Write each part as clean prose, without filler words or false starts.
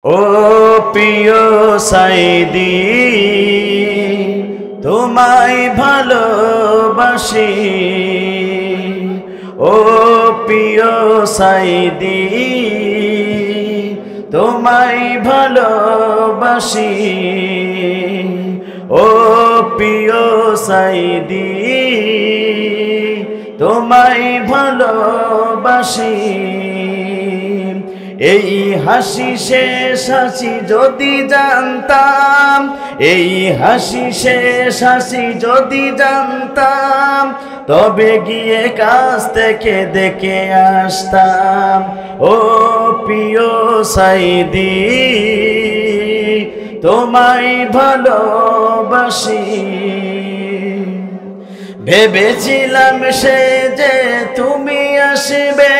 ও প্রিয় সাইদি তোমায় ভালোবাসি, ও প্রিয় সাইদি তোমায় ভালোবাসি, ও প্রিয় সাইদি তোমায় ভালোবাসি। এই হাসি শেষ হাসি যদি জানতাম, এই হাসি শেষ হাসি যদি জানতাম, তবে গিয়ে কাছ থেকে দেখে আসতাম। ও প্রিয় সাইদি তোমায় ভালোবাসি। ভেবেছিলাম সে যে তুমি আসবে,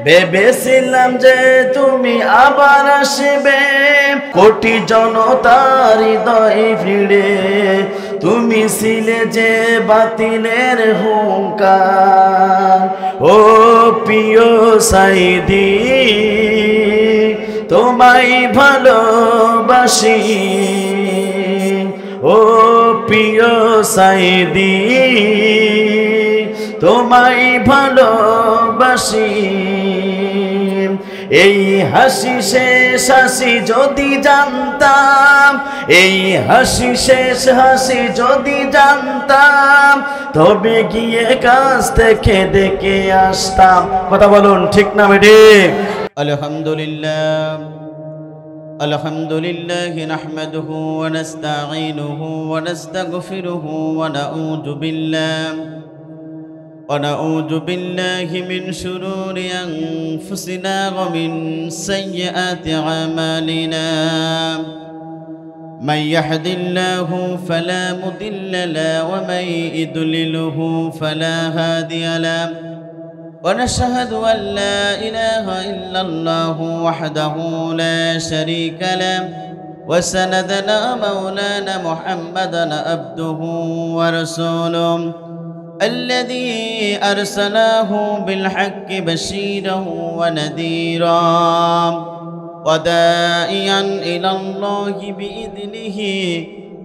ভেবেছিলাম যে তুমি আবার আসবে, কোটি জনতার হৃদয় ভিড়ে তুমি ছিলে যে বাতিলের হুঙ্কার। ও প্রিয় সাইদি তোমায় ভালোবাসি, ও প্রিয় সাইদি তোমায় ভালোবাসি। এই হাসি শেষ হাসি যদি জানতাম, এই হাসি শেষ হাসি যদি জানতাম, তবে গিয়ে কাছ থেকে দেখে আসতাম। কথা বলুন, ঠিক না বেঠিক? আলহামদুলিল্লাহ আলহামদুলিল্লাহি নাহমাদুহু ওয়া নাস্তাঈনুহু ওয়া নাস্তাগফিরুহু ওয়া নাউযু বিল্লাহি মিন শুরুরি আনফুসিনা ওয়া মিন সাইয়্যাতি আমালিনা। মান ইয়াহদিল্লাহু ফালা মুদিল্লা লাহু ওয়া মান ইউদ্লিলহু ফালা হাদিয়া লাহু। ونشهد أن لا إله إلا الله وحده لا شريك له، وسندنا مولانا محمدا عبده ورسوله الذي أرسله بالحق بشيرا ونذيرا وداعيا إلى الله بإذنه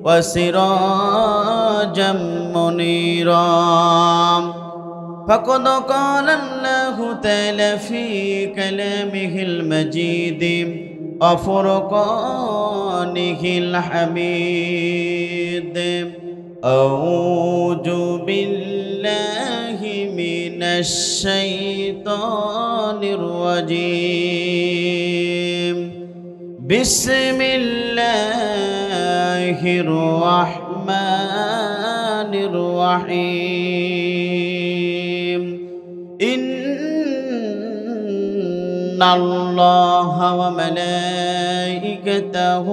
وسراجا منيرا. فقد قال الله تعالى في كلامه المجيد وفرقانه الحميد: أعوذ بالله من الشيطان الرجيم. بسم الله الرحمن الرحيم. إن الله وملائكته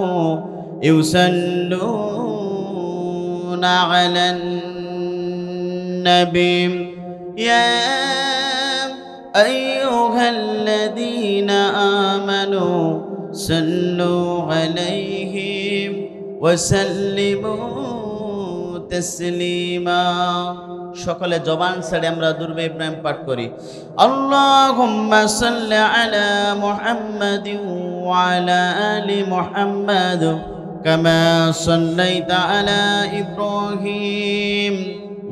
يصلون على النبي يا أيها الذين آمنوا صلوا عليه وسلموا تسليما. সকলে জবান ছেড়ে আমরা দুরূদে ইব্রাহিম পাঠ করি। আল্লাহুম্মা সাল্লি আলা মুহাম্মাদিন ওয়া আলা আলি মুহাম্মাদ কামা সাল্লাইতা আলা ইব্রাহিম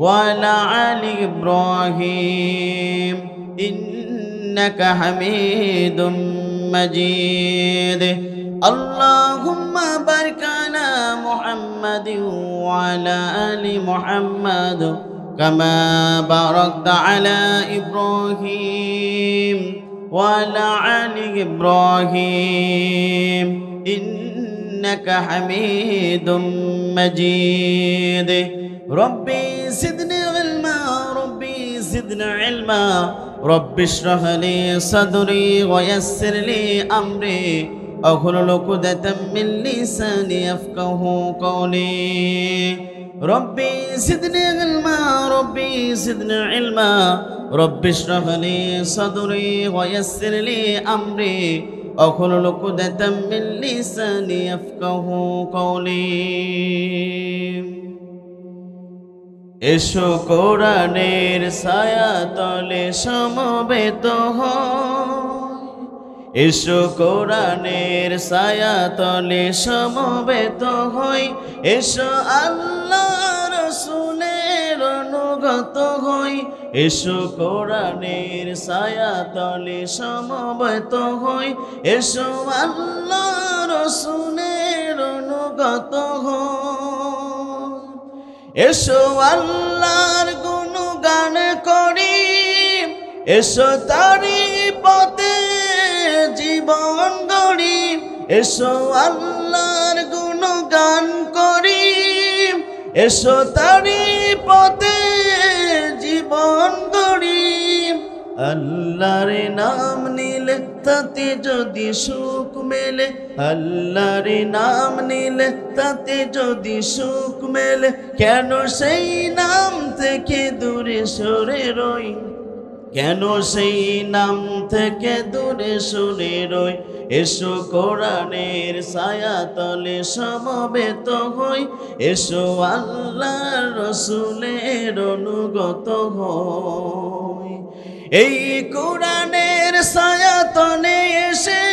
ওয়া আলা আলি ইব্রাহিম ইন্নাকা হামিদুম মাজিদ। আল্লাহুম্মা বারিক আলা মুহাম্মাদিন ওয়া আলা আলি মুহাম্মাদ كما باركت على إبراهيم وعلى آل إبراهيم إنك حميد مجيد. ربي زدني علما، ربي زدني علما، رب اشرح لي صدري ويسر لي أمري واحلل عقدة من لساني يفقهوا قولي. ربي زدني علما، ربي زدني علما، رب اشرح لي صدري ويسر لي أمري واحلل عقدة من لساني يفقهوا قولي. এসো কোরআনের ছায়া তলে সমবেত হই, এসো কোরআনের ছায়াতলে সমবেত হই, এসো আল্লাহ রাসূলের অনুগত হই, এসো কোরআনের ছায়াতলে সমবেত হই, এসো আল্লাহ রাসূলের অনুগত হই, এসো আল্লাহর গুণগান করি, এসো তারি পথে জীবন গড়ি, এসো আল্লাহর গুণগান করি, এসো তারি পথে জীবন গড়ি। আল্লাহর নাম নিলে তাতে যদি সুখ মেলে, আল্লাহর নাম নিলে তাতে যদি সুখ মেলে, কেন সেই নাম থেকে দূরে সরে রই, কেন সেই নাম থেকে দূরে সরে রই। এসো কোরআনের ছায়াতলে সমবেত হই, এসো আল্লাহর রাসূলের অনুগত হই। এই কোরআনের ছায়াতলে এসে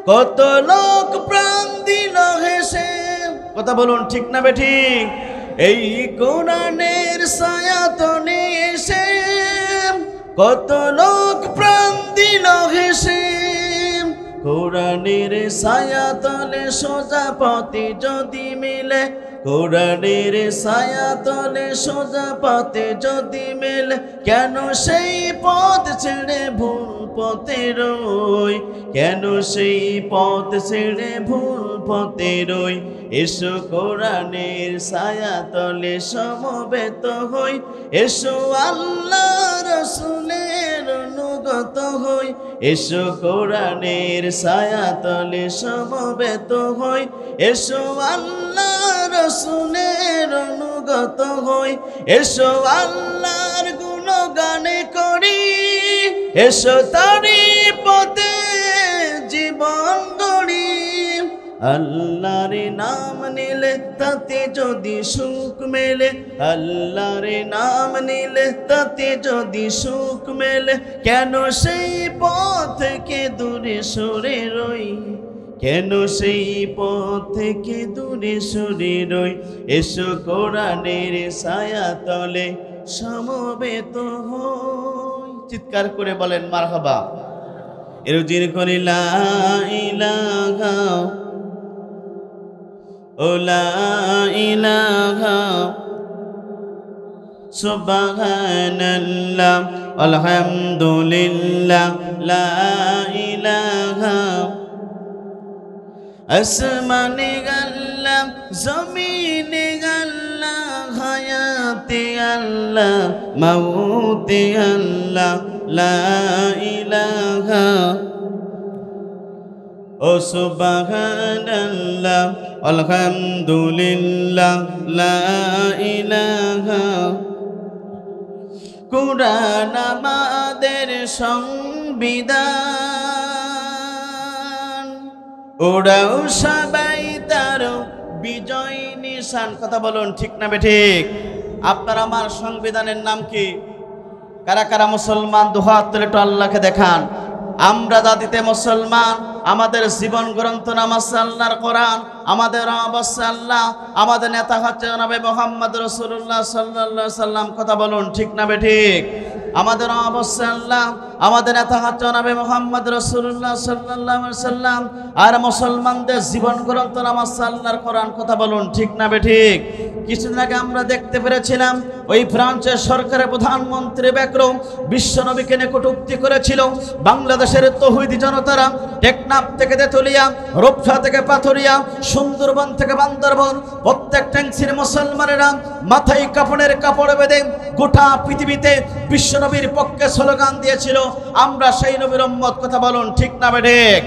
কত লোক প্রাণ দিল হেসে, কথা বলুন ঠিক না বেঠিক? এই কোরআনের ছায়াতলে এসে কত লোক প্রাণ দিল হেসে, কোরআনের ছায়াতলে সোজা পথে যদি মিলে, কোরআনের ছায়াতলে সোজা পথে যদি মেলে, কেন সেই পথ ছেড়ে ভুল পথে রই, কেন সেই পথ ছেড়ে ভুল পথে রই। এসো কোরআনের ছায়াতলে সমবেত হই, এসো আল্লাহ রাসূলের অনুগত হই, এসো কোরআনের ছায়াতলে সমবেত হই, এসো আল্লাহ রাসূলের অনুগত হই, এসো আল্লাহর গুণগান করি, এসো তারি পথে জীবন গড়ি। আল্লাহর নাম নিলে তাতে যদি সুখ মেলে, আল্লাহর নাম নিলে তাতে যদি সুখ মেলে, কেন সেই পথ থেকে দূরে সরে রই, কেন সেই পথ থেকে দূরে সরে রই। এসো কোরআনের ছায়াতলে সমবেত হই। চিৎকার করে বলেন মারহাবা। এরজির করি লা ইলাহা ও লা ইলাহা সুবহানাল্লাহ আলহামদুলিল্লাহ লা ইলাহা। আসমানে আল্লাহ জমিনে আল্লাহ হায়াতে আল্লাহ মাউতে আল্লাহ লা ইলাহা ও সুবহানাল্লাহ আলহামদুলিল্লাহ লা ইলাহা। কুরআন আমাদের সংবিধান, ওরাও সবাই তার বিজয় নিশান। কথা বলুন ঠিক না বেঠিক? আপনার আমার সংবিধানের নাম কি? কারা কারা মুসলমান দুহাত তুলে একটু আল্লাহকে দেখান। আমরা জাতিতে মুসলমান, আমাদের জীবন গ্রন্থ নাম আছে আল্লাহর কোরআন, আমাদের অবশ্যই আল্লাহ, আমাদের নেতা হচ্ছে জনাবে মুহাম্মদ রাসূলুল্লাহ সাল্লাল্লাহু আলাইহি সাল্লাম। কথা বলুন ঠিক না বেঠিক? আমাদের অবশ্যই আল্লাহ, আমাদের নেতা হচ্ছে জনাবে মুহাম্মদ রাসূলুল্লাহ সাল্লাল্লাহু আলাইহি সাল্লাম। আর মুসলমানদের জীবন গ্রন্থ নাম আছে আল্লাহর কোরআন। কথা বলুন ঠিক না বেঠিক? কিছুদিন আগে আমরা দেখতে পেরেছিলাম ওই ফ্রান্সের সরকারের প্রধানমন্ত্রী ম্যাক্রন বিশ্বনবীকে নিয়ে কটূক্তি করেছিল। বাংলাদেশের তৌহিদি জনতারা টেকনাফ থেকে তেতুলিয়া, রূপসা থেকে পাথরিয়া, সুন্দরবন থেকে বান্দরবন, প্রত্যেক ট্যাংসির মুসলমানেরা মাথায় কাফনের কাপড় বেঁধে গোটা পৃথিবীতে বিশ্বনবীর পক্ষে স্লোগান দিয়েছিল, আমরা সেই নবীর উম্মত। কথা বলুন ঠিক না বেঠিক?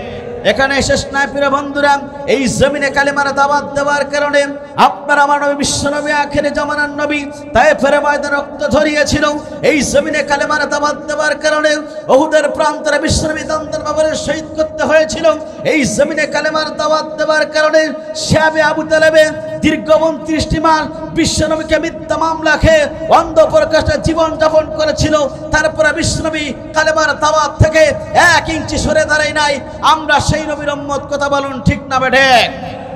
এখানে শেষ নাই প্রিয় বন্ধুরা, এই জমিনে কালেমার দাওয়াত দেওয়ার কারণে আপনার আমার নবী বিশ্বনবী আখেরি জামানার নবী তায়েফের ময়দানে রক্ত ঝরিয়েছিল। এই জমিনে কালেমার দাওয়াত দেওয়ার কারণে উহুদের প্রান্তরে বিশ্বনবী দন্তর বাবরে শহীদ করতে হয়েছিল। এই জমিনে কালেমার দাওয়াত দেওয়ার কারণে শাবে আবু তালেবে দীর্ঘ 29টি মাস বিশ্বনবীকে মিথ্যা মামলা খেয়ে অন্ধ প্রকাশে জীবন যাপন করেছিল। তারপরে বিশ্বনবী কালেমার দাওয়াত থেকে 1 ইঞ্চি সরে দাঁড়ায় নাই। আমরা সেই নবীর উম্মত, কথা বলুন ঠিক না বেঠে?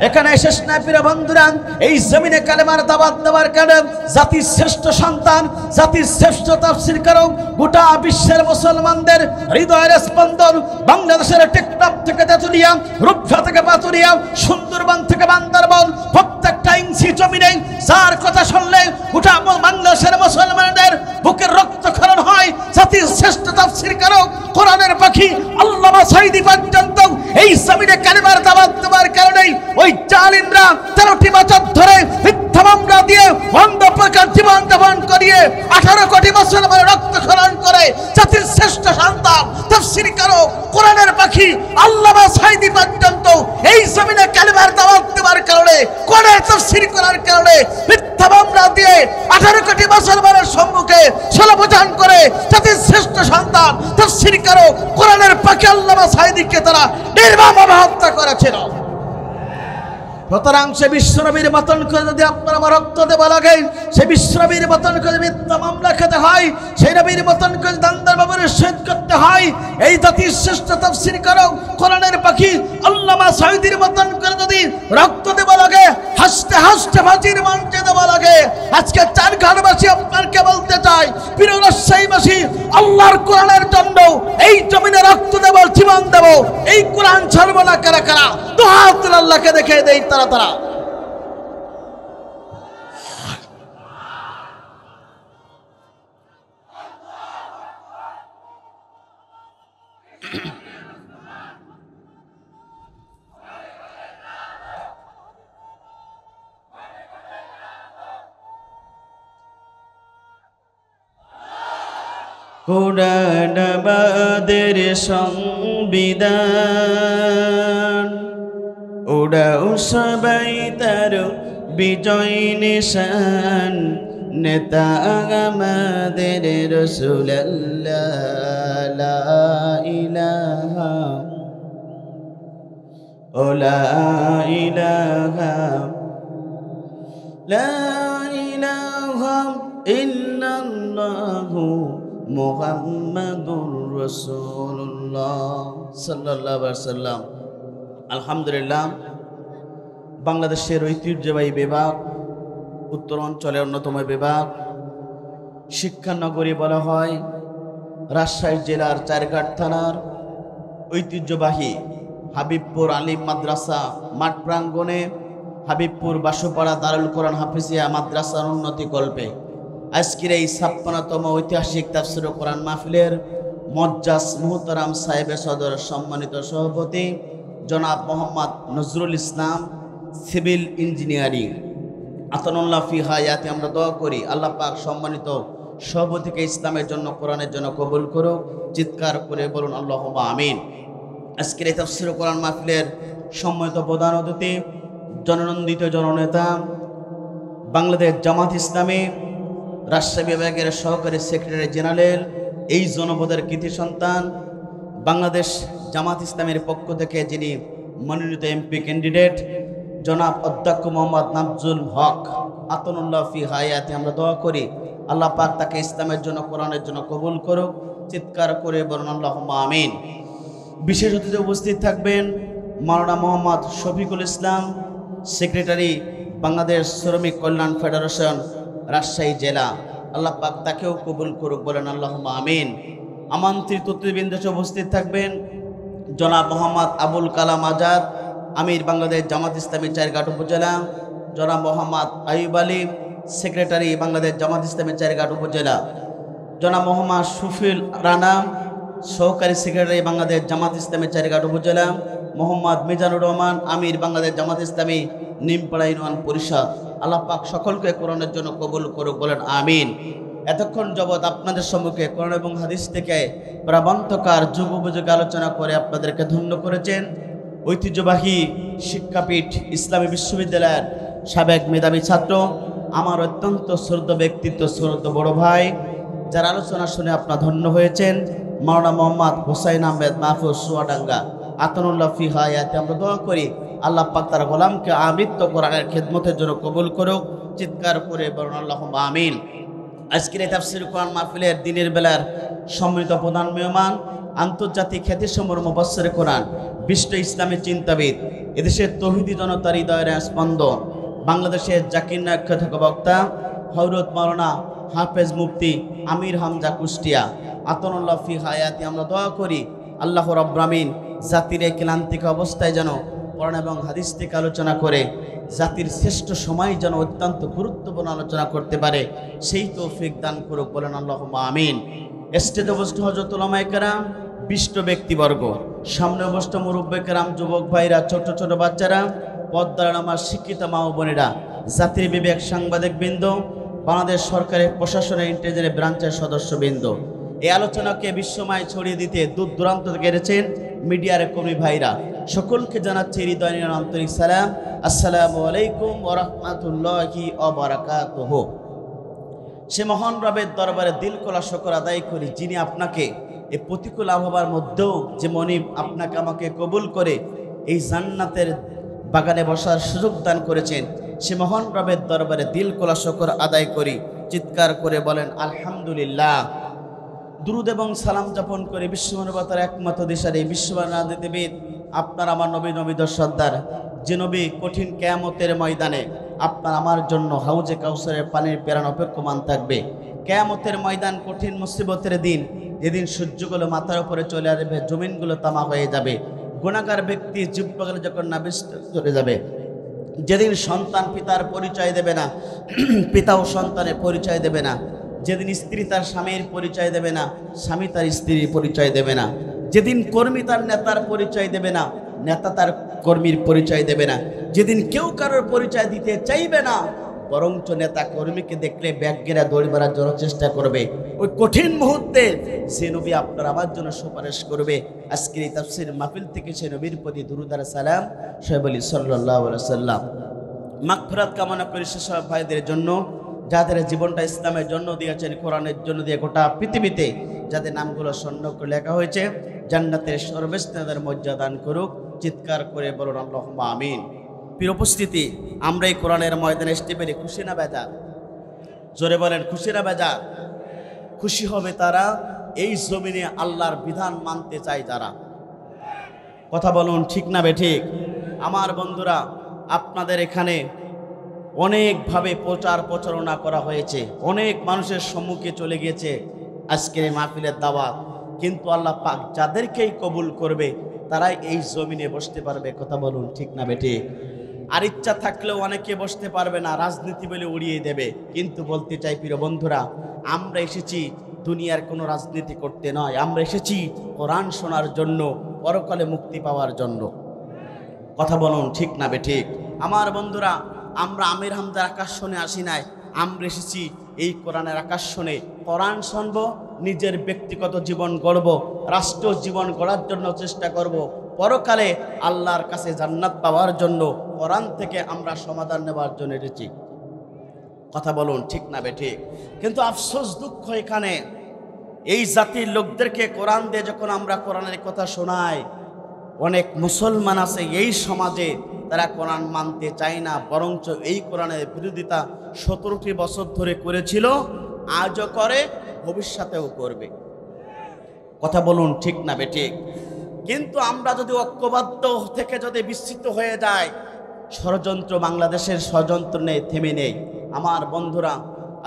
এখানে শেষ না প্রিয় বন্ধুরা, এই জমিনে কালেমার দাওয়াত দেওয়ার কারণে জাতির শ্রেষ্ঠ সন্তান, জাতির শ্রেষ্ঠ তাফসীরকারক, গোটা বিশ্বের মুসলমানদের হৃদয়ের স্পন্দন, বাংলাদেশের টেকনাফ থেকে তেতুলিয়া, রূপসা থেকে পাতুরিয়া, সুন্দরবন থেকে বান্দরবন, প্রত্যেকটা ইঞ্চি জমিনে যার কথা শুনলে গোটা বাংলাদেশের মুসলমানদের বুকের রক্তক্ষরণ হয়। জাতির শ্রেষ্ঠ তাফসীরকারক, কোরআনের পাখি আল্লামা সাঈদী পর্যন্ত এই জমিনে কালেমার দাওয়াত দেওয়ার কারণে ওই জালিমরা 13টি বছর ধরে মিথ্যা মামলা দিয়ে অন্ধ প্রকার জীবন যাপন করিয়ে 18 কোটি মুসলমানের রক্তক্ষরণ করে জাতির শ্রেষ্ঠ সন্তান তাফসীরকারক, কোরআনের পাখি আল্লামা সাঈদী পর্যন্ত এই জমিনে কালেমার দাওয়াত দেওয়ার কারণে, কোরআনের তাফসীর করার কারণে মিথ্যা মামলা দিয়ে 18 কোটি মুসলমানের সম্মুখে সলবজান করে জাতির শ্রেষ্ঠ সন্তান তাফসীরকারক, কোরআনের পাখি আল্লামা সাঈদীকে তারা নির্মমভাবে হত্যা করেছিল। সুতরাং সে বিশ্বনবীর মতন করে যদি আপনার আমার রক্ত দেওয়া লাগে, সে বিশ্বনবীর মতন করে মিথ্যা মামলা খেতে হয়, সেই নবীর মতন করে দান্দার বাবুর শহীদ করতে হয়, এই জাতির শ্রেষ্ঠ তাফসীরকারক, কোরআনের পাখি আল্লামা সাঈদীর মতন করে যদি রক্ত দেওয়া লাগে, হাসতে হাসতে ফাঁসির মঞ্চে দেওয়া লাগে, আজকে চারঘাটবাসী আপনাকে বলতে চাই, প্রিয় রাজশাহীবাসী, আল্লাহর কোরআনের জন্য এই জমিনে রক্ত দেব, জীবন দেব, এই কোরআন ছাড়বো না কারা কারা? দুহাত আল্লাহকে দেখে দেই তারা তারা। কোরআন আমাদের সংবিধান, ওরাও সবাই তার বিজয় নিশান, নেতা আমাদের রাসূলুল্লাহ, লা ইলাহা ও লা ইলাহা লা ইলাহা ইল্লাল্লাহু মুহাম্মাদুর রাসূলুল্লাহ সাল্লাল্লাহু আলাইহি ওয়াসাল্লাম। আলহামদুলিল্লাহ, বাংলাদেশের ঐতিহ্যবাহী বিভাগ, উত্তর অঞ্চলের অন্যতম বিভাগ, শিক্ষানগরী বলা হয়। রাজশাহী জেলার চারঘাট থানার ঐতিহ্যবাহী হাবিবপুর আলিম মাদ্রাসা মাঠ প্রাঙ্গণে হাবিবপুর বাসুপাড়া দারুল কোরআন হাফিজিয়া মাদ্রাসার উন্নতি কল্পে আজকের এই 56তম ঐতিহাসিক তাফসীর কোরআন মাহফিলের মজ্জাজ মুহতারাম সাহেব সদর সম্মানিত সভাপতি জনাব মোহাম্মদ নজরুল ইসলাম, সিভিল ইঞ্জিনিয়ারিং, আতানুল্লাহ ফি হায়াতে আমরা দোয়া করি আল্লাহ পাক সম্মানিত সভাপতিকে ইসলামের জন্য, কোরআনের জন্য কবুল করুক। চিৎকার করে বলুন আল্লাহুম্মা আমিন। আজকের এই তাফসীর কোরআন মাহফিলের সম্মানিত প্রধান অতিথি, জননন্দিত জননেতা, বাংলাদেশ জামাত ইসলামী রাজশাহী বিভাগের সহকারী সেক্রেটারি জেনারেল, এই জনপদের কৃতি সন্তান, বাংলাদেশ জামাত ইসলামের পক্ষ থেকে যিনি মনোনীত এমপি ক্যান্ডিডেট জনাব অধ্যক্ষ মোহাম্মদ নাফজুল হক, আতানুল্লাহ ফি হায়াতে আমরা দোয়া করি আল্লাহ পাক তাকে ইসলামের জন্য, কোরআনের জন্য কবুল করুক। চিৎকার করে বলুন আল্লাহুম্মা আমিন। বিশেষ অতিথি উপস্থিত থাকবেন মাওলানা মোহাম্মদ শফিকুল ইসলাম, সেক্রেটারি বাংলাদেশ শ্রমিক কল্যাণ ফেডারেশন রাজশাহী জেলা, আল্লাহ পাক তাকেও কবুল করুক, বলেন আল্লাহুম্মা আমিন। আমন্ত্রিত অতিথিবৃন্দ উপস্থিত থাকবেন জনাব মোহাম্মদ আবুল কালাম আজাদ, আমির বাংলাদেশ জামাত ইসলামী চারঘাট উপজেলা, জনাব মোহাম্মদ আইয়ুব আলী, সেক্রেটারি বাংলাদেশ জামাত ইসলামী চারঘাট উপজেলা, জনাব মোহাম্মদ সুফিল রানা, সহকারী সেক্রেটারি বাংলাদেশ জামাত ইসলামী চারঘাট উপজেলা, মোহাম্মদ মিজানুর রহমান, আমির বাংলাদেশ জামাত ইসলামী নিমপাড়া ইউনিয়ন পরিষদ। আল্লাহ পাক সকলকে কোরআনের জন্য কবুল করুক, বলেন আমিন। এতক্ষণ যাবৎ আপনাদের সম্মুখে কোরআন এবং হাদিস থেকে প্রাবন্তকার যুগ উপযোগী আলোচনা করে আপনাদেরকে ধন্য করেছেন ঐতিহ্যবাহী শিক্ষাপীঠ ইসলামী বিশ্ববিদ্যালয়ের সাবেক মেধাবী ছাত্র, আমার অত্যন্ত শ্রদ্ধ ব্যক্তিত্ব, শ্রদ্ধ বড় ভাই, যার আলোচনা শুনে আপনারা ধন্য হয়েছেন মাওলানা মোহাম্মদ হোসাইন আহমেদ মাহফুজ সুয়াডাঙ্গা, আতানুল্লাহ ফি হায়াতে আমরা দোয়া করি আল্লাহ পাক তার গোলামকে আমৃত্য কোরআনের খেদমতের জন্য কবুল করুক। চিৎকার করে বলুন আল্লাহুম্মা আমিন। আজকের এই তাফসীর কোরআন মাহফিলের দিনের বেলার সম্মিলিত প্রধান মেহমান, আন্তর্জাতিক খ্যাতিসম্পন্ন মুফাসসির কোরআন, বিশ্ব ইসলামী চিন্তাবিদ, এদেশের তৌহিদি জনতার হৃদয়ের স্পন্দন, বাংলাদেশের জাকির নায়ক খ্যাত বক্তা হযরত মাওলানা হাফেজ মুফতি আমির হামজা কুষ্টিয়া আতানুল্লাহ ফি হায়াতি। আমরা দোয়া করি আল্লাহ রাব্বুল আমিন জাতির এই ক্লান্তিক অবস্থায় যেন কোরআন এবং হাদিস থেকে আলোচনা করে জাতির শ্রেষ্ঠ সময় যেন অত্যন্ত গুরুত্বপূর্ণ আলোচনা করতে পারে, সেই তৌফিক দান করুক, বলেন আল্লাহুম্মা আমিন। স্টেজে উপস্থিত হযরত উলামায়ে কেরাম, বিশিষ্ট ব্যক্তিবর্গ, সামনে উপস্থিত মুরব্বি কেরাম, যুবক ভাইরা, ছোট ছোট বাচ্চারা, পর্দার আমার শিক্ষিত মা ও বোনেরা, জাতির বিবেক সাংবাদিক বৃন্দ, বাংলাদেশ সরকারের প্রশাসনের ইন্টেলিজেন্স ব্রাঞ্চের সদস্যবৃন্দ, এই আলোচনাকে বিশ্বময় ছড়িয়ে দিতে দূর দূরান্ত থেকে গেছেন মিডিয়ার কর্মী ভাইরা, সকলকে জানাচ্ছি হৃদয়ের আন্তরিক সালাম। আসসালামু আলাইকুম ওয়া রাহমাতুল্লাহি ওয়া বারাকাতুহু। সে মহান রবের দরবারে দিল খোলা শুকর আদায় করি, যিনি আপনাকে এই প্রতিকূল আবহাওয়ার মধ্যেও যে মনিব আপনাকে আমাকে কবুল করে এই জান্নাতের বাগানে বসার সুযোগ দান করেছেন, সে মহান রবের দরবারে দিল খোলা শুকর আদায় করি। চিৎকার করে বলেন আলহামদুলিল্লাহ। দুরুদ এবং সালাম যাপন করে বিশ্বমানবতার একমাত্র দিশারি বিশ্বরাজনীতিবিদ আপনার আমার নবী নবীদের সর্দার, যে নবী কঠিন কিয়ামতের ময়দানে আপনার আমার জন্য হাউজে কাউসারের পানির পেরান অপেক্ষমান থাকবে। কিয়ামতের ময়দান কঠিন মুসিবতের দিন, যেদিন সূর্যগুলো মাথার উপরে চলে আসবে, জমিনগুলো তামা হয়ে যাবে, গুনাহগার ব্যক্তি জিহ্বাগুলো যখন নাবিষ্ট চলে যাবে, যেদিন সন্তান পিতার পরিচয় দেবে না, পিতাও সন্তানের পরিচয় দেবে না, যেদিন স্ত্রী তার স্বামীর পরিচয় দেবে না, স্বামী তার স্ত্রীর পরিচয় দেবে না, যেদিন কর্মী তার নেতার পরিচয় দেবে না, নেতা তার কর্মীর পরিচয় দেবে না, যেদিন কেউ কারোর পরিচয় দিতে চাইবে না, বরঞ্চ নেতা কর্মীকে দেখলে ব্যাগেরা দৌড়ে বেড়ার জন্য চেষ্টা করবে, ওই কঠিন মুহূর্তে সে নবী আপনার আমার জন্য সুপারিশ করবে। আজকের এই তাফসীর মাহফিল থেকে সে নবীর প্রতি দুরূদ আর সালাম শোয়েব আলী সাল্লাল্লাহু আলাইহি ওয়াসাল্লাম। মাগফিরাত কামনা করি সেসব ভাইদের জন্য যাদের জীবনটা ইসলামের জন্য দিয়েছেন, কোরআনের জন্য দিয়ে গোটা পৃথিবীতে যাদের নামগুলো স্বর্ণ করে লেখা হয়েছে, জান্নাতের সর্বশ্রেষ্ঠদের মর্যাদা দান করুক। চিৎকার করে বলুন আল্লাহুম্মা আমিন। প্রিয় উপস্থিতি, আমরা এই কোরআনের ময়দানে আসতে পেরে খুশি না বেজার? জোরে বলেন খুশি না বেজার? খুশি হবে তারা এই জমিনে আল্লাহর বিধান মানতে চায় যারা। কথা বলুন ঠিক না বেঠিক? আমার বন্ধুরা, আপনাদের এখানে অনেকভাবে প্রচার প্রচারণা করা হয়েছে, অনেক মানুষের সম্মুখে চলে গিয়েছে আজকের এই মাহফিলের দাওয়াত, কিন্তু আল্লাহ পাক যাদেরকেই কবুল করবে তারাই এই জমিনে বসতে পারবে। কথা বলুন ঠিক না বেঠিক? আর ইচ্ছা থাকলেও অনেকে বসতে পারবে না, রাজনীতি বলে উড়িয়ে দেবে। কিন্তু বলতে চাই প্রিয় বন্ধুরা, আমরা এসেছি দুনিয়ার কোনো রাজনীতি করতে নয়, আমরা এসেছি কোরআন শোনার জন্য, পরকালে মুক্তি পাওয়ার জন্য। কথা বলুন ঠিক না বেঠিক? আমার বন্ধুরা, আমরা আমির হামজার আকাশ শুনে আসি নাই, আমরা এসেছি এই কোরআনের আকাশ শুনে। কোরআন শুনব, নিজের ব্যক্তিগত জীবন গড়ব, রাষ্ট্র জীবন গড়ার জন্য চেষ্টা করব, পরকালে আল্লাহর কাছে জান্নাত পাওয়ার জন্য কোরআন থেকে আমরা সমাধান নেওয়ার জন্য এসেছি। কথা বলুন ঠিক না বেঠিক? কিন্তু আফসোস, দুঃখ এখানে, এই জাতির লোকদেরকে কোরআন দিয়ে যখন আমরা কোরআনের কথা শোনাই, অনেক মুসলমান আছে এই সমাজে, তারা কোরআন মানতে চায় না, বরঞ্চ এই কোরআনের বিরোধিতা 17টি বছর ধরে করেছিল, আজও করে, ভবিষ্যতেও করবে। কথা বলুন ঠিক না বেঠিক? কিন্তু আমরা যদি ঐক্যবদ্ধ থেকে যদি বিস্তৃত হয়ে যায়, ষড়যন্ত্র বাংলাদেশের ষড়যন্ত্র নেই, থেমে নেই। আমার বন্ধুরা,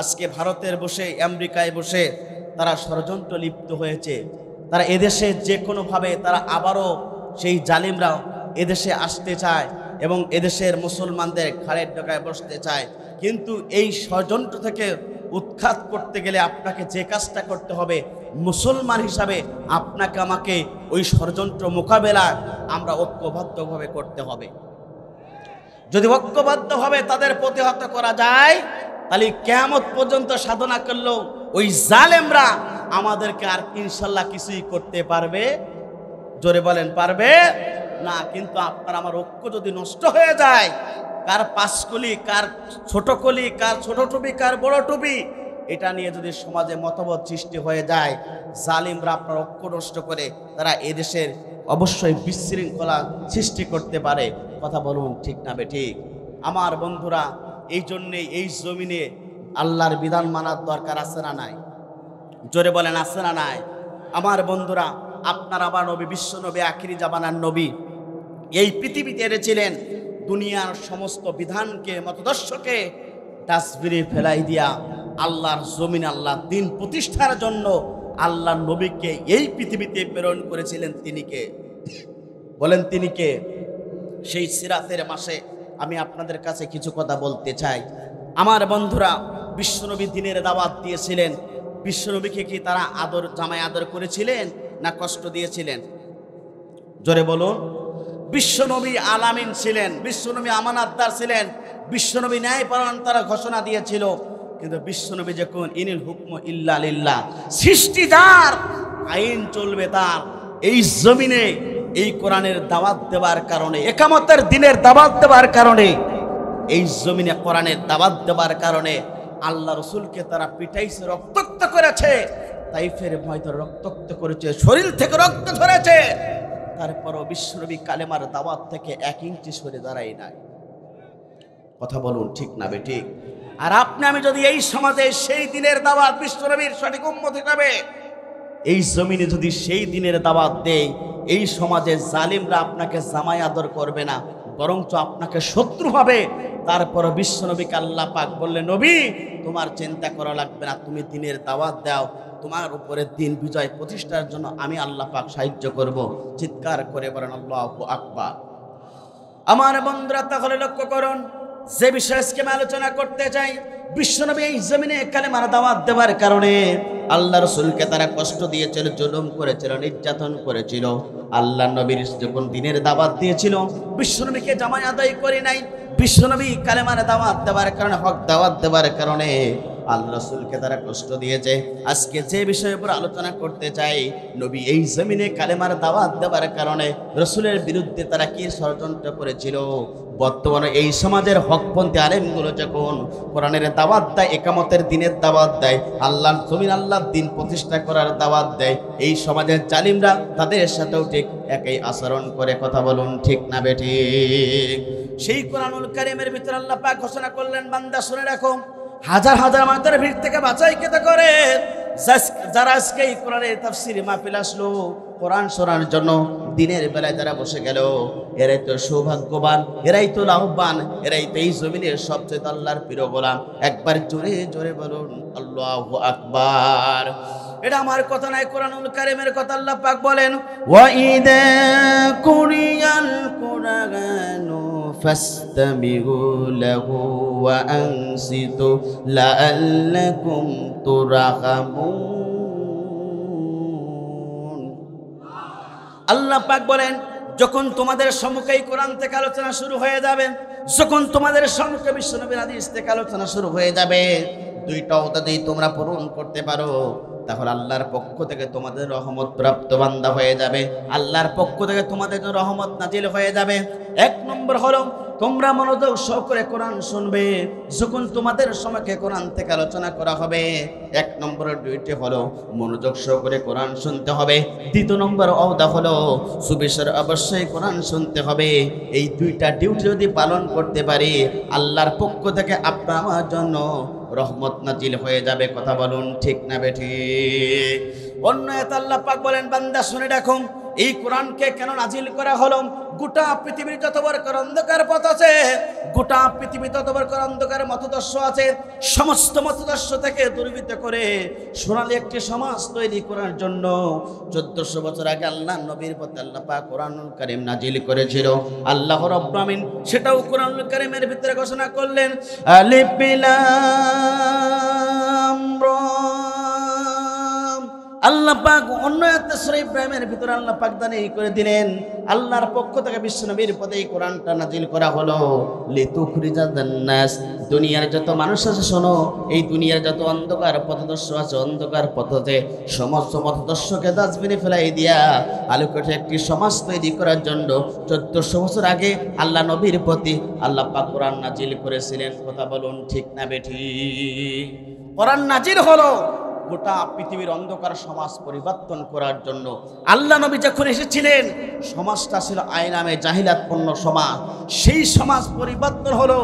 আজকে ভারতের বসে, আমেরিকায় বসে তারা ষড়যন্ত্র লিপ্ত হয়েছে। তারা এদেশে যে কোনোভাবে তারা আবারও সেই জালিমরা এদেশে আসতে চায় এবং এদেশের মুসলমানদের ঘাড়ের ডগায় বসতে চায়। কিন্তু এই ষড়যন্ত্র থেকে উৎখাত করতে গেলে আপনাকে যে কাজটা করতে হবে, মুসলমান হিসাবে আপনাকে আমাকে ওই ষড়যন্ত্র মোকাবেলা আমরা ঐক্যবদ্ধভাবে করতে হবে। যদি ঐক্যবদ্ধভাবে তাদের প্রতিহত করা যায়, তাহলে কিয়ামত পর্যন্ত সাধনা করলেও ওই জালেমরা আমাদেরকে আর ইনশাল্লাহ কিছুই করতে পারবে? জোরে বলেন পারবে না। কিন্তু আপনার আমার ঐক্য যদি নষ্ট হয়ে যায়, কার পাঁচকলি, কার ছোট কলি, কার ছোট টুপি, কার বড় টুপি, এটা নিয়ে যদি সমাজে মতভেদ সৃষ্টি হয়ে যায়, জালিমরা আপনার ঐক্য নষ্ট করে তারা এদেশের অবশ্যই বিশৃঙ্খলা সৃষ্টি করতে পারে। কথা বলুন ঠিক না বেঠিক? আমার বন্ধুরা, এই জন্যেই এই জমিনে আল্লাহর বিধান মানার দরকার আছে না নাই? জোরে বলেন আছে না নাই? আমার বন্ধুরা, আপনার আবার নবী, বিশ্ব নবী, আখিরি জামানার নবী এই পৃথিবীতে এনেছিলেন দুনিয়ার সমস্ত বিধানকে, মতদর্শকে ডাস্টবিনে ফেলাই দিয়া আল্লাহর জমিন, আল্লাহ দিন প্রতিষ্ঠার জন্য আল্লাহর নবীকে এই পৃথিবীতে প্রেরণ করেছিলেন। তিনি কে? বলেন তিনি কে? সেই সিরাতের মাসে আমি আপনাদের কাছে কিছু কথা বলতে চাই। আমার বন্ধুরা, বিশ্বনবী দিনের দাওয়াত দিয়েছিলেন। বিশ্বনবীকে কি তারা আদর, জামাই আদর করেছিলেন না কষ্ট দিয়েছিলেন? জোরে বলুন। বিশ্বনবী আলামিন ছিলেন, বিশ্বনবী আমানাতদার ছিলেন, বিশ্বনবী ন্যায়পরায়ণ তারা ঘোষণা দিয়েছিল। কিন্তু বিশ্বনবী যখন ইনিল হুকম ইল্লা লিল্লাহ, সৃষ্টিদার, আইন চলবে তার, এই জমিনে এই কোরআনের দাওয়াত দেওয়ার কারণে, একামতের দিনের দাওয়াত দেওয়ার কারণে, এই জমিনে কোরআনের দাওয়াত দেওয়ার কারণে আল্লাহ রসুলকে তারা পিটাইছে, রক্তাক্ত করেছে, তাইফের ভয়তে রক্তাক্ত করেছে, শরীর থেকে রক্ত ঝরেছে। তারপরও বিশ্বনবী কালেমার দাওয়াত থেকে 1 ইঞ্চি সরে দাঁড়াই নাই। কথা বলুন ঠিক না বেঠিক? আর আপনি আমি যদি এই সমাজে সেই দিনের দাওয়াত, বিশ্বনবীর সঠিক উম্মত হিসাবে এই জমিনে যদি সেই দিনের দাওয়াত দেই, এই সমাজে জালিমরা আপনাকে জামাই আদর করবে না, বরঞ্চ আপনাকে শত্রু হবে। তারপর বিশ্বনবীকে আল্লাহ পাক বললেন, নবী তোমার চিন্তা করা লাগবে না, তুমি দিনের দাওয়াত দাও, তোমার উপরে দিন বিজয় প্রতিষ্ঠার জন্য আমি আল্লাহ পাক সাহায্য করব। চিৎকার করে বলেন আল্লাহু আকবার। আমার বন্ধুরা, তাহলে লক্ষ্য করুন, যে বিষয় আজকে আমি আলোচনা করতে চাই, বিশ্বনবী এই জমিনে কালেমার দাওয়াত দেওয়ার কারণে আল্লাহ রসুলকে তারা কষ্ট দিয়েছিল, জুলুম করেছিল, নির্যাতন করেছিল। আল্লাহ নবীর যখন দিনের দাওয়াত দিয়েছিল, বিশ্বনবীকে জামাই আদায় করে নাই। বিশ্বনবী কালেমার দাওয়াত দেওয়ার কারণে, হক দাওয়াত দেওয়ার কারণে আল্লাহ রসুলকে তারা কষ্ট দিয়েছে। আজকে যে বিষয়ের উপর আলোচনা করতে চাই, নবী এই জমিনে কালেমার দাওয়াত দেওয়ার কারণে রসুলের বিরুদ্ধে তারা কি ষড়যন্ত্র করেছিল। বর্তমানে এই সমাজের হকপন্থী আলেমগুলো যখন কোরআনের দাওয়াত দেয়, একামতের দিনের দাওয়াত দেয়, আল্লাহর জমিন, আল্লাহর দিন প্রতিষ্ঠা করার দাওয়াত দেয়, এই সমাজের জালিমরা তাদের সাথেও ঠিক একই আচরণ করে। কথা বলুন ঠিক না বেঠিক? সেই কোরআনুল কারীমের ভিতরে আল্লাহ পাক ঘোষণা করলেন, বান্দা শুনে রাখো, হাজার হাজার মানুষের ভিড় থেকে বাঁচাই কেতে করে যারা আজকে এই কোরআনের তাফসীর মাহফিল আসলো, কোরআন শোনার জন্য দিনের বেলায় যারা বসে গেল, এরাই তো সৌভাগ্যবান, এরাই তো লাভবান, এরাই তো এই জমিনের সবচেয়ে আল্লাহর প্রিয় গোলাম। একবার জোরে জোরে বলুন আল্লাহু আকবার। এটা আমার কথা নয়, কোরআনুল কারীমের কথা। আল্লাহ পাক বলেন, ওয়া ইযা কুরিয়াল কুরআনু ফাসতামিউ লাহু ওয়া আনসিতু লাআল্লাকুম তুরহামুন। আল্লাহ পাক বলেন, যখন তোমাদের সম্মুখে এই কোরআন থেকে আলোচনা শুরু হয়ে যাবে, যখন তোমাদের সম্মুখে বিশ্বনবীর হাদিস থেকে আলোচনা শুরু হয়ে যাবে, দুইটা যদি তোমরা পূরণ করতে পারো, তাহলে আল্লাহর পক্ষ থেকে তোমাদের রহমত প্রাপ্ত বান্দা হয়ে যাবে, আল্লাহর পক্ষ থেকে তোমাদের জন্য রহমত নাজিল হয়ে যাবে। 1 নম্বর হলো, তোমরা মনোযোগ সহকারে কোরআন শুনবে। যখন তোমাদের সম্মুখে কোরআন থেকে আলোচনা করা হবে, 1 নম্বরের ডিউটি হলো মনোযোগ সহকারে কোরআন শুনতে হবে। 2 নম্বর ওয়াদা হলো সুবিচার অবশ্যই কোরআন শুনতে হবে। এই 2টা ডিউটি যদি পালন করতে পারি, আল্লাহর পক্ষ থেকে আপনার আমার জন্য রহমত নাজিল হয়ে যাবে। কথা বলুন ঠিক না বেঠিক? অন্য আয়াতে আল্লাহ পাক বলেন, বান্দা শুনে রাখো, এই কোরআনকে কেন নাজিল করা হলো? গোটা পৃথিবীর যত বড় অন্ধকার পথ আছে, গোটা পৃথিবী তত বড় অন্ধকার মতদর্শ আছে, সমস্ত মতদর্শ থেকে দূরীভূত করে সোনালী একটি সমাজ তৈরি করার জন্য 1400 বছর আগে আল্লাহ নবীর প্রতি আল্লাহ পাক কোরআনুল কারীম নাজিল করেছিল। আল্লাহ রাব্বুল আমিন সেটাও কোরআনুল কারীমের ভিতরে ঘোষণা করলেন, আলিফ লাম রা। আল্লাহ পাক অন্য একটা সূরা ইব্রাহিমের ভিতরে আল্লাহ পাক দানি করে দিলেন, আল্লাহর পক্ষ থেকে বিশ্বনবীর পদে এই কোরআনটা নাজিল করা হলো, লিতুখরিজান নাস। দুনিয়ার যত মানুষ আছে শোনো, এই দুনিয়ার যত অন্ধকার পথদর্শ আছে, অন্ধকার পথে সমস্ত পথদর্শকে ডাস্টবিনে ফেলাই দিয়া আলোকিত একটি সমাজ তৈরি করার জন্য 1400 বছর আগে আল্লাহ নবীর প্রতি আল্লাহ পাক কোরআন নাজিল করেছিলেন। কথা বলুন ঠিক না বেঠিক? কোরআন নাজিল হলো গোটা পৃথিবীর অন্ধকার সমাজ পরিবর্তন করার জন্য। আল্লাহ নবী যখন এসেছিলেন সমাজটা ছিল আইনামে জাহিলাতপূর্ণ সমাজ, সেই সমাজ পরিবর্তন হলো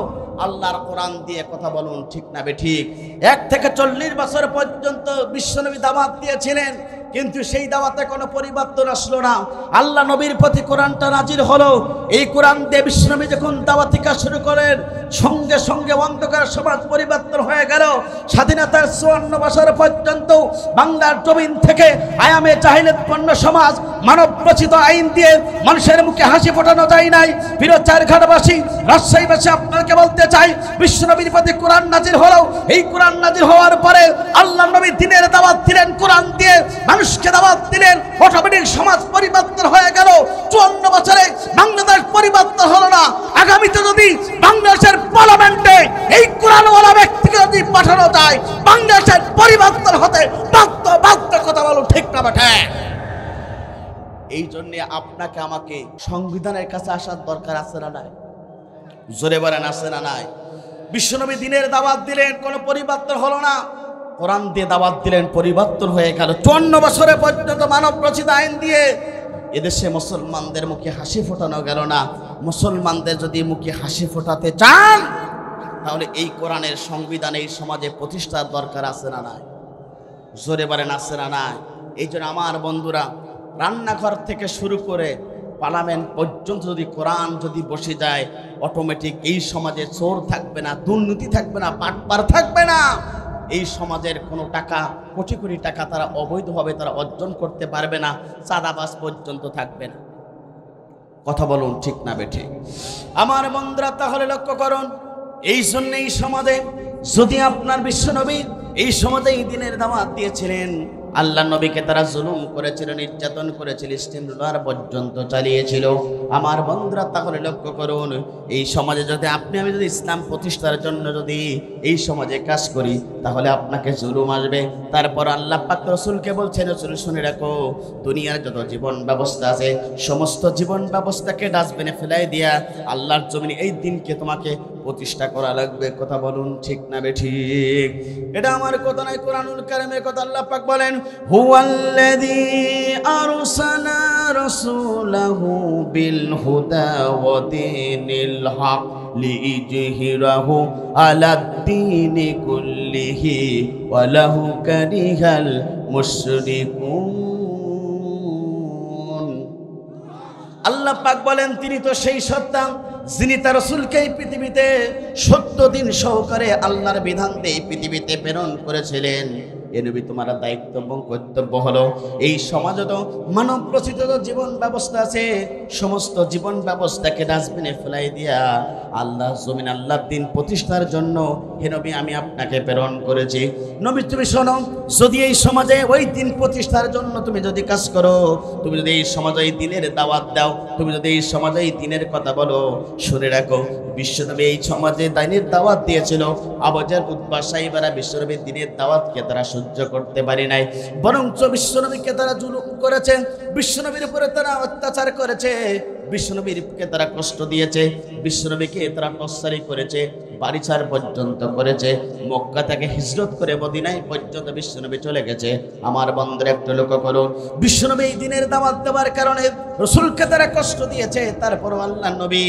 আল্লাহর কোরআন দিয়ে। কথা বলুন ঠিক না বেঠিক? 1 থেকে 40 বছর পর্যন্ত বিশ্বনবী দাওয়াত দিয়েছিলেন, কিন্তু সেই দাওয়াতে কোনো পরিবর্তন আসলো না। আল্লাহ নবীর প্রতি কোরআনটা নাজিল হলো। এই কোরআন দিয়ে বিশ্বনবী যখন দাওয়াতি কাজ শুরু করেন, সঙ্গে সঙ্গে অন্ধকার সমাজ পরিবর্তন হয়ে গেল। স্বাধীনতার 54 বছর পর্যন্ত বাংলার জমিন থেকে আয়ামে জাহিলাতপূর্ণ সমাজ মানব রচিত আইন দিয়ে মানুষের মুখে হাসি ফোটানো যায় নাই। প্রিয় চারঘাটবাসী, রাজশাহীবাসী, আপনাকে বলতে চাই, বিশ্বনবীর প্রতি কোরআন নাজিল হলো। এই কোরআন নাজিল হওয়ার পরে আল্লাহ নবী দিনের দাওয়াত দিলেন, কোরআন দিয়ে মানুষকে দাওয়াত দিলেন, অটোমেটিক সমাজ পরিবর্তন হয়ে গেল। 54 বছরে বাংলাদেশ পরিবর্তন হলো না। আগামীতে যদি বাংলাদেশের পার্লামেন্টে এই কোরআনওয়ালা ব্যক্তিকে যদি পাঠানো যায়, বাংলাদেশের পরিবর্তন হতে বাধ্য। কথা বলো ঠিক না বেঠে? এই জন্য আপনাকে আমাকে সংবিধানের কাছে আসার দরকার আছে না নাই? জোরে বলেন আছে না নাই? বিশ্বনবী দিনের দাওয়াত দিলেন, কোনো পরিবর্তন হলো না। কোরআন দিয়ে দাওয়াত দিলেন, পরিবর্তন হয়ে গেল। 54 বছরে পর্যন্ত মানব রচিত আইন দিয়ে এদেশে মুসলমানদের মুখে হাসি ফোটানো গেল না। মুসলমানদের যদি মুখে হাসি ফোটাতে চান, তাহলে এই কোরআনের সংবিধান এই সমাজে প্রতিষ্ঠার দরকার আছে না নাই? জোরে বলেন আছে না নাই? এই জন্য আমার বন্ধুরা, রান্নাঘর থেকে শুরু করে পার্লামেন্ট পর্যন্ত যদি কোরআন যদি বসে যায়, অটোমেটিক এই সমাজে চোর থাকবে না, দুর্নীতি থাকবে না, পাটপার থাকবে না। এই সমাজের কোনো টাকা, কোটি কোটি টাকা তারা অবৈধভাবে তারা অর্জন করতে পারবে না, চাঁদাবাজ পর্যন্ত থাকবে না। কথা বলুন ঠিক না বেঠিক? আমার বন্ধুরা, তাহলে লক্ষ্য করুন, এই জন্য এই সমাজে যদি আপনার বিশ্বনবী এই সমাজে এই দিনের দাওয়াত দিয়েছিলেন, আল্লাহ নবীকে তারা জুলুম করেছিল, নির্যাতন করেছিল, স্টিমরোলার পর্যন্ত চালিয়েছিল। আমার বন্ধুরা, তাহলে লক্ষ্য করুন, এই সমাজে যদি আপনি আমি যদি ইসলাম প্রতিষ্ঠার জন্য যদি এই সমাজে কাজ করি, তাহলে আপনাকে জুলুম আসবে। তারপর আল্লাহ পাক রাসূলকে বলছেন, রাসূল শুনে রাখো, দুনিয়ার যত জীবন ব্যবস্থা আছে সমস্ত জীবন ব্যবস্থাকে ডাস্টবিনে ফেলাই দিয়া আল্লাহর জমিনে এই দিনকে তোমাকে প্রতিষ্ঠা করা লাগবে। কথা বলুন ঠিক না বেঠিক? এটা আমার কথা নয়, কোরআনুল কারীমের কথা। আল্লাহ পাক বলেন, হুয়াল্লাযী আরসালা রাসূলাহু বিল হুদা ওয়া দীনিল হক লিইজহিরাহু আলাদ-দীনি কুল্লিহি ওয়া লাহু কারিহাল মুশরিকুন। আল্লাহ পাক বলেন, তিনি তো সেই সত্তা যিনি তার রাসূলকে এই পৃথিবীতে 70 দিন সহকারে আল্লাহর বিধান দিয়ে এই পৃথিবীতে প্রেরণ করেছিলেন। এ নবী, তোমার দায়িত্ব এবং কর্তব্য হলো এই সমাজত মানব রচিত জীবন ব্যবস্থা আছে সমস্ত জীবন ব্যবস্থাকে ডাস্টবিনে ফেলাই দিয়া আল্লাহ জমিন আল্লাহর দিন প্রতিষ্ঠার জন্য হে নবী আমি আপনাকে প্রেরণ করেছি। নবী, তুমি শোনো, যদি এই সমাজে ওই দিন প্রতিষ্ঠার জন্য তুমি যদি কাজ করো, তুমি যদি এই সমাজে এই দিনের দাওয়াত দাও, তুমি যদি এই সমাজে এই দিনের কথা বলো, শুনে রাখো, বিশ্বনবী এই সমাজে দিনের দাওয়াত দিয়েছিল। আবু জাহল, উতবা, সাইবারা বিশ্বনবীর দিনের দাওয়াতকে তারা সহ্য করতে পারে নাই, বরঞ্চ বিশ্বনবীকে তারা জুলুম করেছে, বিশ্বনবীর উপরে তারা অত্যাচার করেছে, বিশ্বনবীকে তারা কষ্ট দিয়েছে, বিশ্বনবীকে তারা টর্চারি করেছে, বাড়িছাড় পর্যন্ত করেছে। মক্কা থেকে হিজরত করে মদিনায় পর্যন্ত বিশ্বনবী চলে গেছে। আমার বন্ধুরা, একটু লক্ষ্য করুন, বিশ্বনবী এই দিনের দাওয়াত দেওয়ার কারণে রাসূলকে তারা কষ্ট দিয়েছে, তারপরও আল্লাহ নবী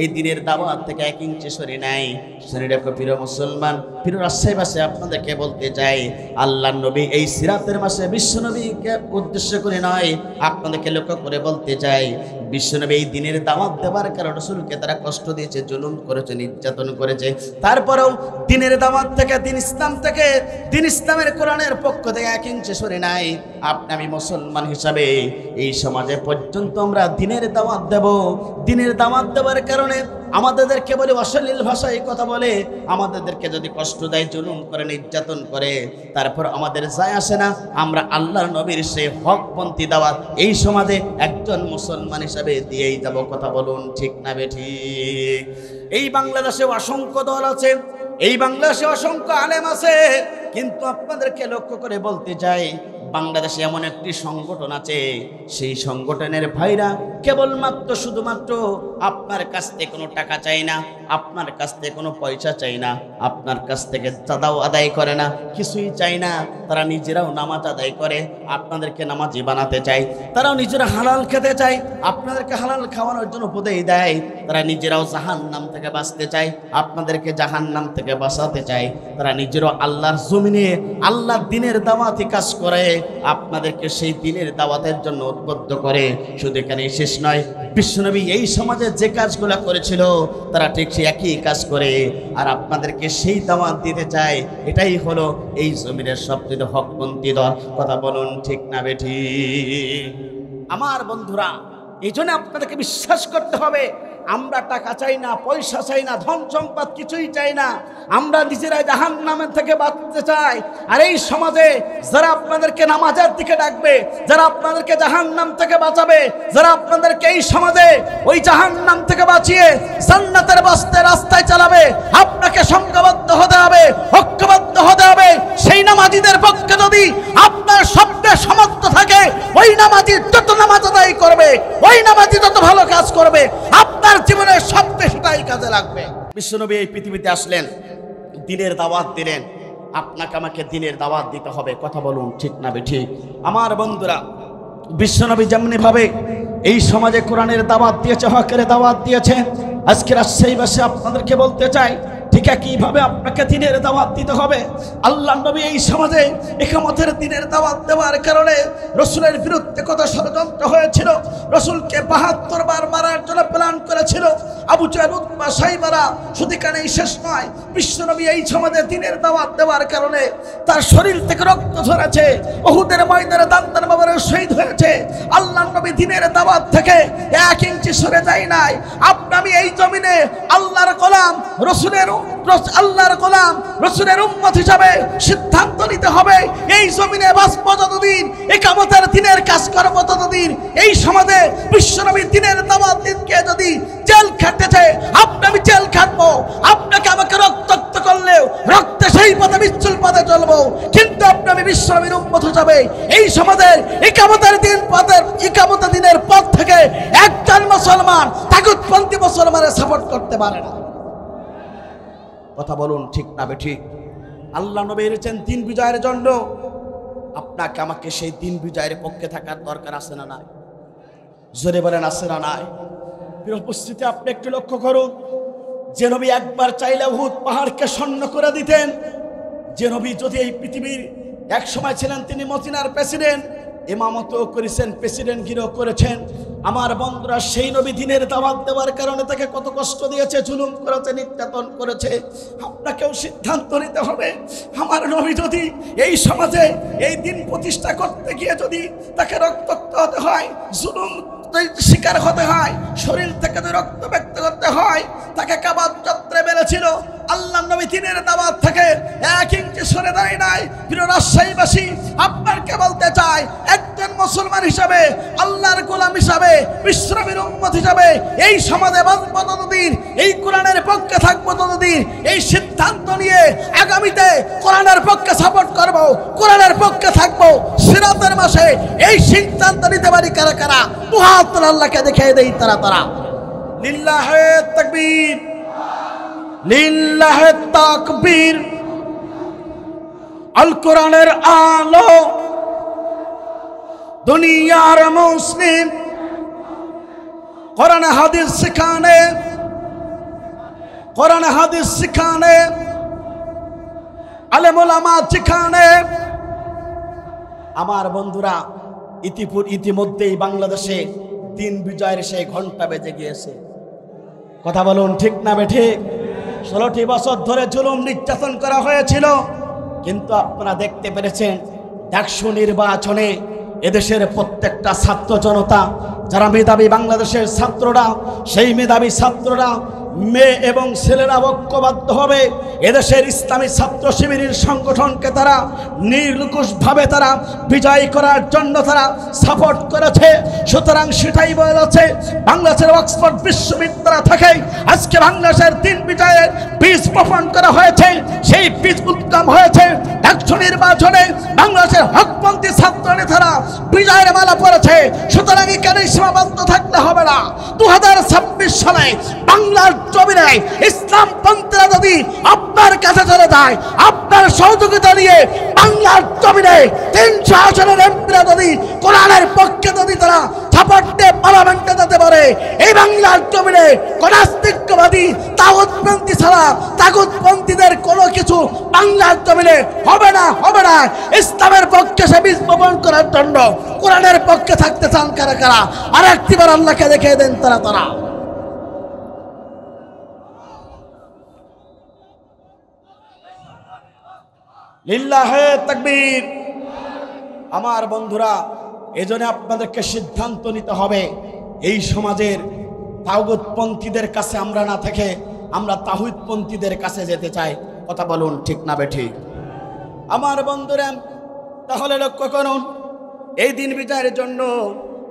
এই দিনের দাওয়াত থেকে 1 ইঞ্চি সরে নাই। শুনে রাখো প্রিয় মুসলমান, প্রিয় রাজশাহীবাসী, আপনাদেরকে বলতে চাই, আল্লাহ নবী এই সিরাতের মাসে বিশ্বনবীকে উদ্দেশ্য করে নয়, আপনাদেরকে লক্ষ্য করে বলতে চাই, বিশ্বনবী এই দিনের দাওয়াত দেওয়ার কারণে রাসূলকে তারা কষ্ট দিয়েছে, জুলুম করেছে, নির্যাতন করেছে, তারপরেও দিনের দাওয়াত থেকে, দিন ইসলাম থেকে, দিন ইসলামের কোরআনের পক্ষ থেকে 1 ইঞ্চি সরে নাই। আপনি আমি মুসলমান হিসাবে এই সমাজে পর্যন্ত আমরা দিনের দাওয়াত দেব। দিনের দাওয়াত দেওয়ার কারণে আমাদেরকে বলে অশ্লীল ভাষায় কথা বলে, আমাদেরকে যদি কষ্ট দেয়, জুলুম করে, নির্যাতন করে, তারপর আমাদের যায় আসে না, আমরা আল্লাহর নবীর সেই হকপন্থী দাওয়াত এই সমাজে একজন মুসলমান হিসাবে দিয়েই যাব। কথা বলুন ঠিক না বেঠিক? এই বাংলাদেশে অসংখ্য দল আছে, এই বাংলাদেশে অসংখ্য আলেম আছে, কিন্তু আপনাদেরকে লক্ষ্য করে বলতে চাই, বাংলাদেশে এমন একটি সংগঠন আছে, সেই সংগঠনের ভাইরা কেবলমাত্র শুধুমাত্র আপনার কাছ থেকে কোনো টাকা চাই না, আপনার কাছ থেকে কোনো পয়সা চাই না, আপনার কাছ থেকে চাঁদাও আদায় করে না, কিছুই চাই না। তারা নিজেরাও নামাজ আদায় করে, আপনাদেরকে নামাজি বানাতে চায়। তারাও নিজেরা হালাল খেতে চায়, আপনাদেরকে হালাল খাওয়ানোর জন্য উপদেশ দেয়। তারা নিজেরাও জাহান্নাম থেকে বাঁচতে চায়, আপনাদেরকে জাহান্নাম থেকে বাঁচাতে চায়। তারা নিজেরাও আল্লাহর জমিনে আল্লাহর দ্বীনের দাওয়াতি কাজ করে, আপনাদেরকে সেই দ্বীনের দাওয়াতের জন্য উদ্বুদ্ধ করে। শুধু এখানে শেষ নয়, বিশ্বনবী এই সমাজে যে কাজগুলো করেছিল তারা ঠিক সেই একই কাজ করে, আর আপনাদেরকে সেই দাওয়াত দিতে চায়। এটাই হলো এই জমিনের সবচেয়ে হকপন্থী দল। কথা বলুন ঠিক না বেঠিক? আমার বন্ধুরা, এই জন্য আপনাদেরকে বিশ্বাস করতে হবে, আমরা টাকা চাই না, পয়সা চাই না, ধন সম্পদ কিছুই চাই না। আমরা নিজেরাই জাহান্নামের থেকে বাঁচতে চাই। আর এই সমাজে যারা আপনাদেরকে নামাজের দিকে ডাকবে, যারা আপনাদেরকে জাহান্নাম থেকে বাঁচাবে, যারা আপনাদেরকে এই সমাজে ওই জাহান্নাম থেকে বাঁচিয়ে জান্নাতের রাস্তায় চালাবে, আপনাকে সংঘবদ্ধ হতে হবে, ঐক্যবদ্ধ হতে হবে। সেই নামাজিদের পক্ষে যদি আপনার সবচেয়ে সামর্থ্য থাকে, ওই নামাজি যত নামাজ আদায় করবে, ওই নামাজি যত ভালো কাজ করবে, আপনার জীবনের সবচেয়ে সেটাই কাজে লাগবে। বিশ্বনবী এই পৃথিবীতে আসলেন, দ্বীনের দাওয়াত দিলেন। আপনাকে আমাকে দ্বীনের দাওয়াত দিতে হবে। কথা বলুন ঠিক না বেঠিক? আমার বন্ধুরা, বিশ্বনবী যেমনি ভাবে এই সমাজে কোরআনের দাওয়াত দিয়েছে, হকের দাওয়াত দিয়েছে, আজকে রাজশাহীবাসী আপনাদেরকে বলতে চাই, ঠিক একইভাবে আপনাকে দ্বীনের দাওয়াত দিতে হবে। আল্লাহ নবী এই সমাজে ইকামতের দ্বীনের দাওয়াত দেওয়ার কারণে রসুলের বিরুদ্ধে কত ষড়যন্ত্র হয়েছিল, রসুলকে ৭২ বার মারার জন্য প্ল্যান করেছিল আবু জাহেল, উতবা, সাইবারা। শুধু কানেই শেষ নয়, বিশ্বনবী এই সমাজে দ্বীনের দাওয়াত দেওয়ার কারণে তার শরীর থেকে রক্ত ঝরেছে, উহুদের ময়দানে দান্তার বাবার শহীদ হয়েছে। আল্লাহ নবী দ্বীনের দাওয়াত থেকে ১ ইঞ্চি সরে যায় নাই। আমি এই জমিনে আল্লাহর গোলাম, আল্লাহর গোলাম, রসুলের উম্মত হিসাবে সিদ্ধান্ত নিতে হবে। এই জমিনে বাঁচবো যতদিন, ইকামতের দ্বীনের কাজ করবো ততদিন। এই সমাজে বিশ্বনবীর দ্বীনের দাওয়াত দিতে যদি জেল খাটতেছে, আমি জেল খাটবো। আপনাকে আমাকে রক্তাক্ত করলেও রক্তে সেই পথে বিচ্ছুল পথে চলবো, কিন্তু আমি বিশ্বনবীর উম্মত হিসাবে এই সমাজের ইকামতের দ্বীনের পথ থেকে একজন মুসলমান তাগুতপন্থী মুসলমানের সাপোর্ট করতে পারে না। কথা বলুন ঠিক না বেঠিক? আল্লাহ নবী এসেছেন দ্বীন বিজয়ের জন্য। আপনাকে আমাকে সেই দ্বীন বিজয়ের পক্ষে থাকার দরকার আছে না নাই? জোরে বলেন আছে না নাই? প্রিয় উপস্থিতি, আপনি একটু লক্ষ্য করুন, যে নবী একবার চাইলে উহুদ পাহাড়কে শূন্য করে দিতেন, যে নবী যদি এই পৃথিবীর এক সময় ছিলেন, তিনি মদিনার প্রেসিডেন্ট, ইমামতও করেছেন, প্রেসিডেন্টগিরিও করেছেন। আমার বন্ধুরা, সেই নবী দ্বীনের দাওয়াত দেওয়ার কারণে তাকে কত কষ্ট দিয়েছে, জুলুম করেছে, নির্যাতন করেছে। আপনাকেও সিদ্ধান্ত নিতে হবে, আমার নবী যদি এই সমাজে এই দ্বীন প্রতিষ্ঠা করতে গিয়ে যদি তাকে রক্তাক্ত হতে হয়, জুলুম শিকার হতে হয়, শরীর থেকে রক্ত ব্যক্ত করতে হয়, তাকে কাবার চত্বরে মেরেছিল। আল্লাহ নবী দ্বীনের দাওয়াত থেকে ১ ইঞ্চি সরে দাঁড়ায় নাই। প্রিয় রাজশাহীবাসী, আপনাকে বলতে চাই, একজন মুসলমান হিসাবে, আল্লাহর গোলাম হিসাবে, বিশ্বনবীর উম্মত হিসাবে এই সমাজে বাঁচবো ততদিন, এই কোরআনের পক্ষে থাকবো ততদিন, এই সিদ্ধান্ত নিয়ে আগামীতে কোরআনের পক্ষে সাপোর্ট করব, কোরআনের পক্ষে থাকবো। সিরাতের মাসে এই সিদ্ধান্ত নিতে পারি কারা কারা? মুহাত্তর আল্লাহকে দেখিয়ে দেই তারা। লিল্লাহে তাকবীর, লিল্লাহে তাকবীর। আল কোরআনের আলো দুনিয়ার মুসলিম, কোরআন হাদিস শিখানে, কোরআন হাদিস শিখানে, আলেম ওলামা শিখানে। আমার বন্ধুরা, ইতিমধ্যেই বাংলাদেশে দ্বীন বিজয়ের সেই ঘন্টা বেজে গিয়েছে। কথা বলুন ঠিক না বেঠিক? 16টি বছর ধরে জুলুম নির্যাতন করা হয়েছিল, কিন্তু আপনারা দেখতে পেরেছেন ডাকসু নির্বাচনে এদেশের প্রত্যেকটা ছাত্র জনতা, যারা মেধাবী বাংলাদেশের ছাত্ররা, সেই মেধাবী ছাত্ররা মেয়ে এবং ছেলেরা ঐক্যবদ্ধ হবে। এদেশের ইসলামী ছাত্র শিবিরের সংগঠনকে তারা নির্লুকুশভাবে তারা বিজয় করার জন্য তারা সাপোর্ট করেছে। সুতরাং সেটাই বলেছে বাংলাদেশের অক্সফোর্ড বিশ্ববিদ্যালয় থেকে আজকে বাংলাদেশের 3 বিজয়ের বীজ বপন করা হয়েছে। সেই বীজ উদ্গম হয়েছে ডাকসু নির্বাচনে বাংলাদেশের হকপন্থী ছাত্র নেতারা বিজয়ের মালা পড়েছে। সুতরাং এখানে সীমাবদ্ধ থাকলে হবে না। 2026 সালে বাংলার জমিনে ইসলামপন্থীরা যদি আপনার কাছে চলে যায়, আপনার সহযোগিতা নিয়ে বাংলার জমিনে 300 আসনের এমপিরা যদি কোরআনের পক্ষে যদি তারা সাপোর্ট দিয়ে পার্লামেন্টে যেতে পারে, এই বাংলার জমিনে কোন নাস্তিকবাদী তাগুতপন্থী ছাড়া তাগুতপন্থীদের কোনো কিছু বাংলার জমিনে হবে না, হবে না। ইসলামের পক্ষে সে বীজ বপন করার জন্য কোরআনের পক্ষে থাকতে চান কারা কারা? আর একটিবার আল্লাহকে দেখিয়ে দেন তারা তারা। লিল্লাহে তাকবীর। আমার বন্ধুরা, এজন্য আপনাদেরকে সিদ্ধান্ত নিতে হবে এই সমাজের তাগুতপন্থীদের কাছে আমরা না থেকে আমরা তাওহীদপন্থীদের কাছে যেতে চাই। কথা বলুন ঠিক না বেঠিক? আমার বন্ধুরা, তাহলে লক্ষ্য করুন, এই দিন বিজয়ের জন্য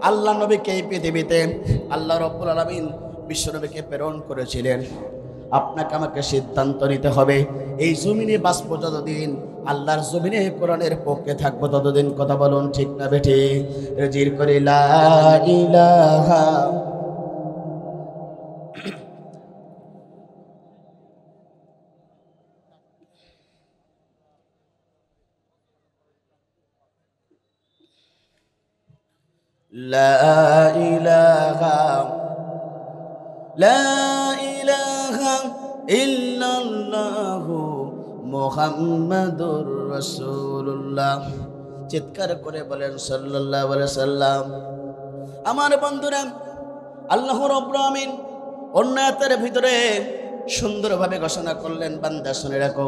আল্লাহ নবীকে এই পৃথিবীতে আল্লাহ রাব্বুল আলামিন বিশ্বনবীকে প্রেরণ করেছিলেন। আপনাকে আমাকে সিদ্ধান্ত নিতে হবে এই জমিনে বাঁচবো যতদিন, আল্লাহর জমিনে কোরআনের পক্ষে থাকবো ততদিন। কথা বলুন ঠিক না বেঠিক? জির করে লা ইলাহা লা ইলাহা লা ইলাহা ইল্লাল্লাহু মুহাম্মাদুর রাসূলুল্লাহ। চিৎকার করে বলেন সাল্লাল্লাহু আলাইহি সাল্লাম। আমার বন্ধুরা, আল্লাহ রাব্বুল আমিন অন্য আয়াতের ভিতরে সুন্দরভাবে ঘোষণা করলেন, বান্দা শুনে রাখো,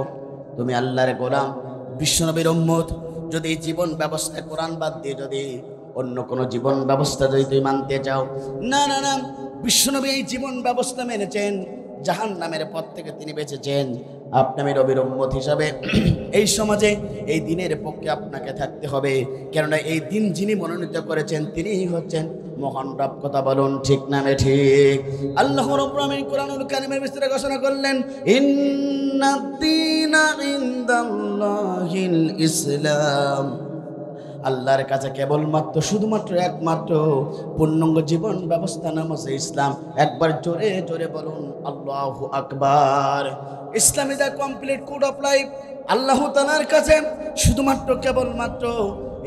তুমি আল্লাহর গোলাম, বিশ্বনবীর উম্মত। যদি জীবন ব্যবস্থা কোরআন বাদ দিয়ে যদি অন্য কোনো জীবন ব্যবস্থা যদি তুমি মানতে চাও, না না না, বিশ্বনবী এই জীবন ব্যবস্থা মেনেছেন, জাহান্নামের পথ থেকে তিনি বেঁচেছেন। আপনি নবীর উম্মত হিসাবে এই সমাজে এই দিনের পক্ষে আপনাকে থাকতে হবে, কেননা এই দিন যিনি মনোনীত করেছেন তিনিই হচ্ছেন মহান রব। কথা বলুন ঠিক না ঠিক? আল্লাহ রাব্বুল আমিন কোরআনুল কারীমের ভিতরে ঘোষণা করলেন, ইন্নাদ-দীনা ইনদাল্লাহিল ইসলাম। আল্লাহর কাছে কেবলমাত্র শুধুমাত্র একমাত্র পূর্ণাঙ্গ জীবন ব্যবস্থা নাম হচ্ছে ইসলাম। একবার জোরে জোরে বলুন আল্লাহু আকবার। Islam is the complete code of life. আল্লাহ তাআলার কাছে শুধুমাত্র কেবলমাত্র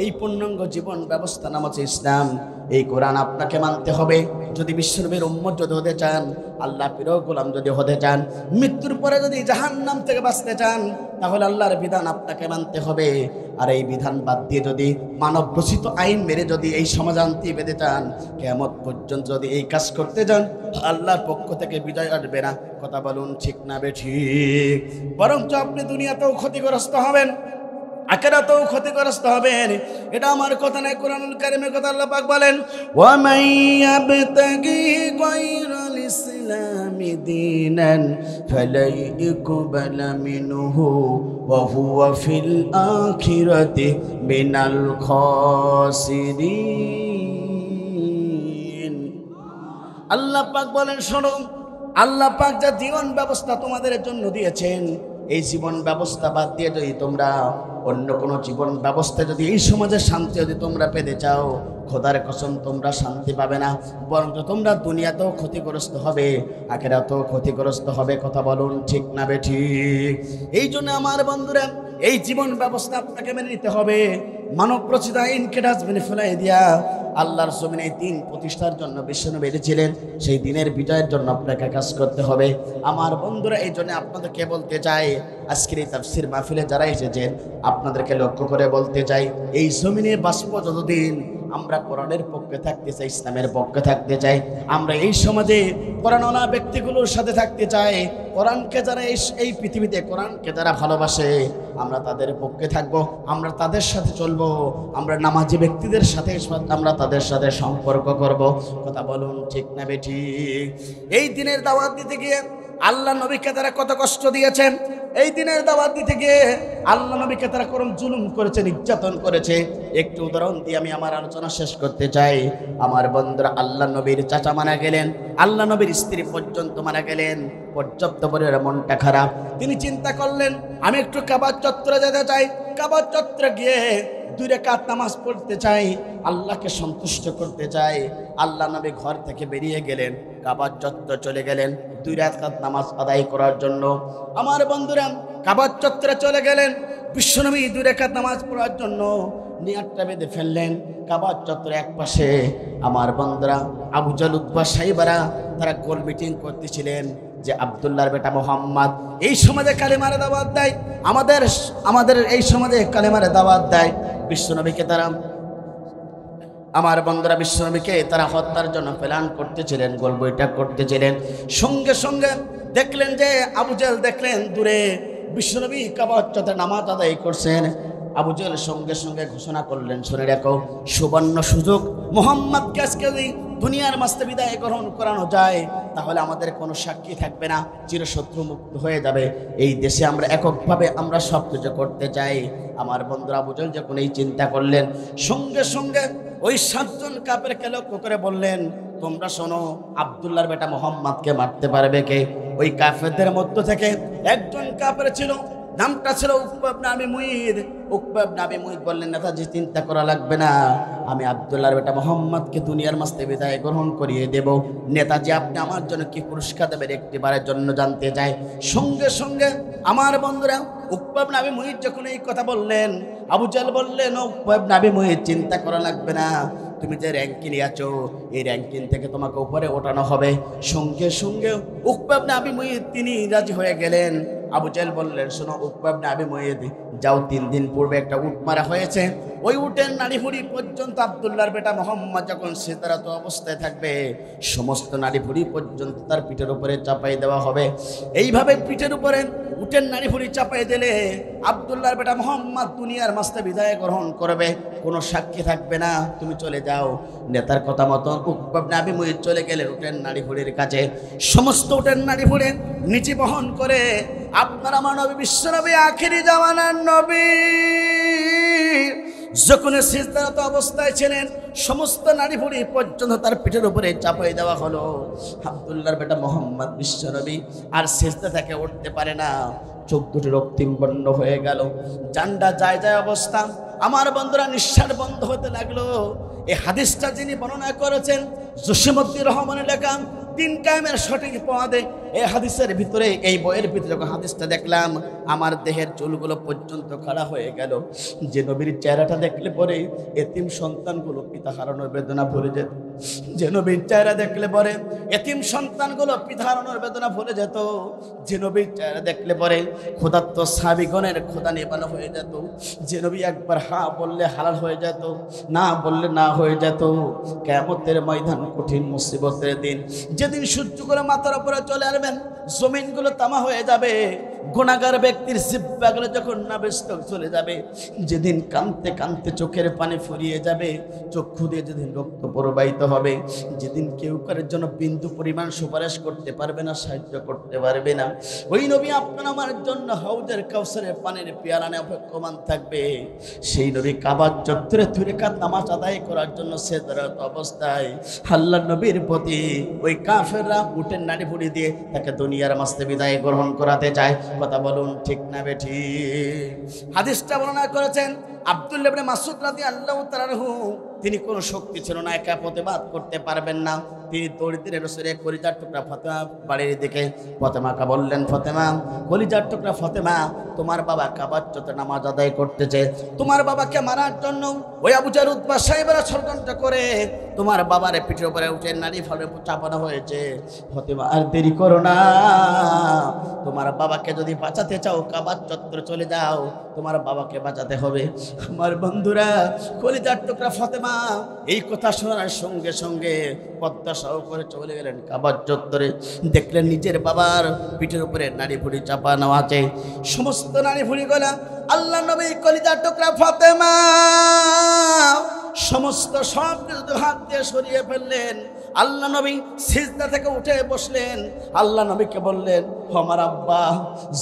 এই পূর্ণাঙ্গ জীবন ব্যবস্থা নাম হচ্ছে ইসলাম। এই কোরআন আপনাকে মানতে হবে যদি বিশ্বনবীর উম্মত যদি হতে চান, আল্লাহ প্রিয় গোলাম যদি হতে চান, মৃত্যুর পরে যদি জাহান্নাম থেকে বাঁচতে চান, তাহলে আল্লাহর বিধান আপনাকে মানতে হবে। আর এই বিধান বাদ দিয়ে যদি মানব রচিত আইন মেরে যদি এই সমাজান্তি বেঁধে চান, কিয়ামত পর্যন্ত যদি এই কাজ করতে যান, আল্লাহর পক্ষ থেকে বিজয় আসবে না। কথা বলুন ঠিক না বেঠিক? বরঞ্চ আপনি দুনিয়াতেও ক্ষতিগ্রস্ত হবেন, আখিরাতেও ক্ষতিগ্রস্ত হবেন। এটা আমার কথা নয়, কোরআনুল কারীমের কথা। আল্লাহ পাক বলেন, ওয়া মাইয়াবতাগি গায়রাল ইসলামি দীনান ফালাই ইকবালা মিনহু ওয়া হুয়া ফিল আখিরাতি মিনাল খাসিরিন। আল্লাহ পাক বলেন, শোনো, আল্লাহ পাক যা জীবন ব্যবস্থা তোমাদের জন্য দিয়েছেন, এই জীবন ব্যবস্থা বাদ দিয়ে যদি তোমরা অন্য কোনো জীবন ব্যবস্থা যদি এই সমাজে শান্তি যদি তোমরা পেতে চাও, খোদার কসম তোমরা শান্তি পাবে না, বরং তোমরা দুনিয়াতেও ক্ষতিগ্রস্ত হবে, আখিরাতেও ক্ষতিগ্রস্ত হবে। কথা বলুন ঠিক না বেঠিক? এই জন্য আমার বন্ধুরা, এই জীবন ব্যবস্থা আপনাকে মেনে নিতে হবে। মানব রচিত আইনকে ডাস্টবিনে ফেলাই দিয়া আল্লাহর জমিনে এই দিন প্রতিষ্ঠার জন্য বিশ্বনবী এসেছিলেন। সেই দিনের বিজয়ের জন্য আপনাকে কাজ করতে হবে। আমার বন্ধুরা, এই জন্য আপনাদেরকে বলতে চাই, আজকের এই তাফসীর মাহফিলে যারা এসেছেন আপনাদেরকে লক্ষ্য করে বলতে চাই, এই জমিনে বাঁচব যতদিন আমরা কোরআনের পক্ষে থাকতে চাই, ইসলামের পক্ষে থাকতে চাই, আমরা এই সমাজে কোরআনওয়ালা ব্যক্তিগুলোর সাথে থাকতে চাই। কোরআনকে যারা এই পৃথিবীতে কোরআনকে যারা ভালোবাসে আমরা তাদের পক্ষে থাকব, আমরা তাদের সাথে চলবো, আমরা নামাজি ব্যক্তিদের সাথে আমরা তাদের সাথে সম্পর্ক করব। কথা বলুন ঠিক না বেঠিক? এই দিনের দাওয়াত দিতে গিয়ে আল্লাহ নবীকে তারা কত কষ্ট দিয়েছেন, এই দিনের দাওয়াত দিতে গিয়ে আল্লাহ নবীকে তারা করম জুলুম করেছে, নির্যাতন করেছে। একটু উদাহরণ দিয়ে আমি আমার আলোচনা শেষ করতে চাই। আমার বন্ধুরা, আল্লাহ নবীর চাচা মারা গেলেন, আল্লাহ নবীর স্ত্রী পর্যন্ত মারা গেলেন, পর্যাপ্ত পরিমাণে মনটা খারাপ। তিনি চিন্তা করলেন আমি একটু কাবার চত্বরে যেতে চাই, কাবার চত্বরে গিয়ে 2 রাকাত নামাজ পড়তে চাই, আল্লাহকে সন্তুষ্ট করতে চাই। আল্লাহ নবী ঘর থেকে বেরিয়ে গেলেন, কাবার চত্বর চলে গেলেন 2 রাকাত নামাজ আদায় করার জন্য। আমার বন্ধুরা, কাবার চত্বরে চলে গেলেন, বিশ্বনবী 2 রাকাত নামাজ পড়ার জন্য নিয়াতটা বেঁধে ফেললেন। কাবার চত্বরে এক পাশে আমার বন্ধুরা আবু জাহল, উতবা, সাইবারা তারা গোল মিটিং করতেছিলেন যে আব্দুল্লাহর বেটা মোহাম্মদ এই সমাজে কালেমার দাওয়াত দেয়, আমাদের এই সমাজে কালেমার দাওয়াত দেয়। বিশ্বনবীকে তারা, আমার বন্ধুরা, বিশ্বনবীকে তারা হত্যার জন্য প্ল্যান করতেছিলেন, গোল বৈঠক করতেছিলেন। সঙ্গে সঙ্গে দেখলেন যে আবু জাহল দেখলেন দূরে বিশ্বনবী কাবার চত্বরে নামাজ আদায় করছেন। আবু জাহল সঙ্গে সঙ্গে ঘোষণা করলেন, শুনে রাখো, সুবর্ণ সুযোগ, মোহাম্মদকে আজকে যদি দুনিয়ার মাঝে বিদায় গ্রহণ করানো যায় তাহলে আমাদের কোনো সাক্ষী থাকবে না, চিরশত্রু মুক্ত হয়ে যাবে। এই দেশে আমরা এককভাবে আমরা সব কিছু করতে চাই। আমার বন্ধুরা, আবু জাহল যখন এই চিন্তা করলেন, সঙ্গে সঙ্গে ওই 7 জন কাফেরকে লক্ষ্য করে বললেন, তোমরা শোনো, আব্দুল্লাহর বেটা মোহাম্মদকে মারতে পারবে কে? ওই কাফেরদের মধ্য থেকে একজন কাফের ছিল, নামটা ছিল উকবা ইবনে আবি মুইত। উকবা ইবনে আবি মুইত বললেন, নেতাজি চিন্তা করা লাগবে না, আমি আব্দুল্লাহর বেটা মোহাম্মদকে দুনিয়ার মাঝে বিদায় গ্রহণ করিয়ে দেব। নেতাজি আপনি আমার জন্য কি পুরস্কার দেবেন একটিবারের জন্য জানতে চাই। সঙ্গে সঙ্গে আমার বন্ধুরা, উকবা ইবনে আবি মুইত যখন এই কথা বললেন, আবু জাহল বললেন, উকবা ইবনে আবি মুইত চিন্তা করা লাগবে না, তুমি যে র্যাঙ্কিং আছো এই র্যাঙ্কিং থেকে তোমাকে উপরে ওঠানো হবে। সঙ্গে সঙ্গে উকবা ইবনে আবি মুইত তিনি রাজি হয়ে গেলেন। আবু জাহল বললেন, শোনো উকবা ইবনে আবি মুইত, যাও 3 দিন পূর্বে একটা উট মারা হয়েছে, ওই উটের নাড়িভুড়ি পর্যন্ত আব্দুল্লাহর বেটা মোহাম্মদ যখন সেতারাত অবস্থায় থাকবে সমস্ত নাড়িভুড়ি পর্যন্ত তার পিঠের উপরে চাপাই দেওয়া হবে। এইভাবে পিঠের উপরে উটের নাড়িভুড়ি চাপাই দিলে আব্দুল্লাহর বেটা মোহাম্মদ দুনিয়ার মাঝে বিদায় গ্রহণ করবে, কোনো সাক্ষী থাকবে না, তুমি চলে যাও। নেতার কথা মতো উকবা ইবনে আবি মুইত চলে গেলেন উটের নাড়িভুড়ির কাছে। সমস্ত উটের নাড়িভুড়ি নিচে বহন করে আপনার আমার নবী বিশ্বনবী আখিরি জামানার নবী যখন সিজদারত অবস্থায় ছিলেন সমস্ত নাড়িভুড়ি পর্যন্ত তার পিঠের উপরে চাপাই দেওয়া হলো। আব্দুল্লাহর বেটা মোহাম্মদ বিশ্বনবী আর সিজদা থেকে উঠতে পারে না, চোখ দুটি রক্তিম বর্ণ হয়ে গেল, জানডা যায় যায় অবস্থা। আমার বন্ধুরা, নিঃশ্বাস বন্ধ হতে লাগলো। এই হাদিসটা যিনি বর্ণনা করেছেন জসিমউদ্দিন রহমানের লেখা 3 কায়েমের সঠিক পদে, এই হাদিসের ভিতরে, এই বইয়ের ভিতরে যখন হাদিসটা দেখলাম আমার দেহের চুলগুলো পর্যন্ত খাড়া হয়ে গেল। যে নবীর চেহারাটা দেখলে পরে এতিম সন্তানগুলো পিতা হারানোর বেদনা ভুলে যেত, যে নবীর চেহারা দেখলে পরে এতিম সন্তানগুলো পিতা হারানোর বেদনা ভুলে যেত, যে নবীর চেহারা দেখলে পরে ক্ষুধার্ত সাহাবীগণের ক্ষুধা নিবারণ হয়ে যেত, যে নবী একবার হা বললে হালাল হয়ে যেত, না বললে না হয়ে যেত। কিয়ামতের ময়দান কঠিন মুসিবতের দিন, যেদিন সূর্য করে মাথার উপরে চলে আসবেন, জমিনগুলো তামা হয়ে যাবে, গুনাহগার ব্যক্তির জিহ্বাগুলো যখন নাবেষ্ট চলে যাবে, যেদিন কাঁদতে কাঁদতে চোখের পানি ফুরিয়ে যাবে, চক্ষু দিয়ে যেদিন রক্ত প্রবাহিত হবে, যেদিন কেউ কারোর জন্য বিন্দু পরিমাণ সুপারিশ করতে পারবে না, সাহায্য করতে পারবে না, ওই নবী আপনার আমার জন্য হাউজের কাউসারের পানির পেয়ালা নিয়ে অপেক্ষমান থাকবে। সেই নবী কাবার চত্বরে 2 রাকাত নামাজ আদায় করার জন্য সিজদারত অবস্থায় আল্লাহর নবীর প্রতি ওই কাফেররা উটের নাড়িভুড়ি দিয়ে তাকে দুনিয়ার মাঝে বিদায় গ্রহণ করাতে চায়। কথা বলুন ঠিক না বেঠিক? হাদিসটা বর্ণনা করেছেন আব্দুল্লাহ ইবনে মাসউদ রাদিয়াল্লাহু তাআলা আনহু। তিনি কোনো শক্তি ছিল না, একা প্রতিবাদ করতে পারবেন না। তিনি দরিদ্রের রসুলের কলিজার টুকরা ফাতেমা বাড়ির দিকে ফাতেমাকে বললেন, ফাতেমা, কলিজার টুকরা ফাতেমা, তোমার বাবা কাবার চত্বরে নামাজ আদায় করতেছে, তোমার বাবাকে মারার জন্য ওই আবু জাহল, উতবা, সাইবারা ষড়যন্ত্র করে তোমার বাবার পিঠের উপরে উঠে নারী ফলে চাপানো হয়েছে। ফাতেমা, আর দেরি করো না, তোমার বাবাকে যদি বাঁচাতে চাও কাবার চত্বরে চলে যাও, তোমার বাবাকে বাঁচাতে হবে। আমার বন্ধুরা, কলিজার টুকরা ফাতেমা এই কথা শোনার সঙ্গে সঙ্গে পদ্মা সহ করে চলে গেলেন কাবার চত্বরে। দেখলেন নিজের বাবার পিঠের উপরে নাড়িভুড়ি চাপানো আছে, সমস্ত নাড়িভুড়িগুলা আল্লাহ নবী কলিজার টুকরা ফাতেমা সমস্ত সব কিছু হাত দিয়ে সরিয়ে ফেললেন। আল্লাহ নবী সিজদা থেকে উঠে বসলেন। আল্লাহ নবীকে বললেন, আমার আব্বা,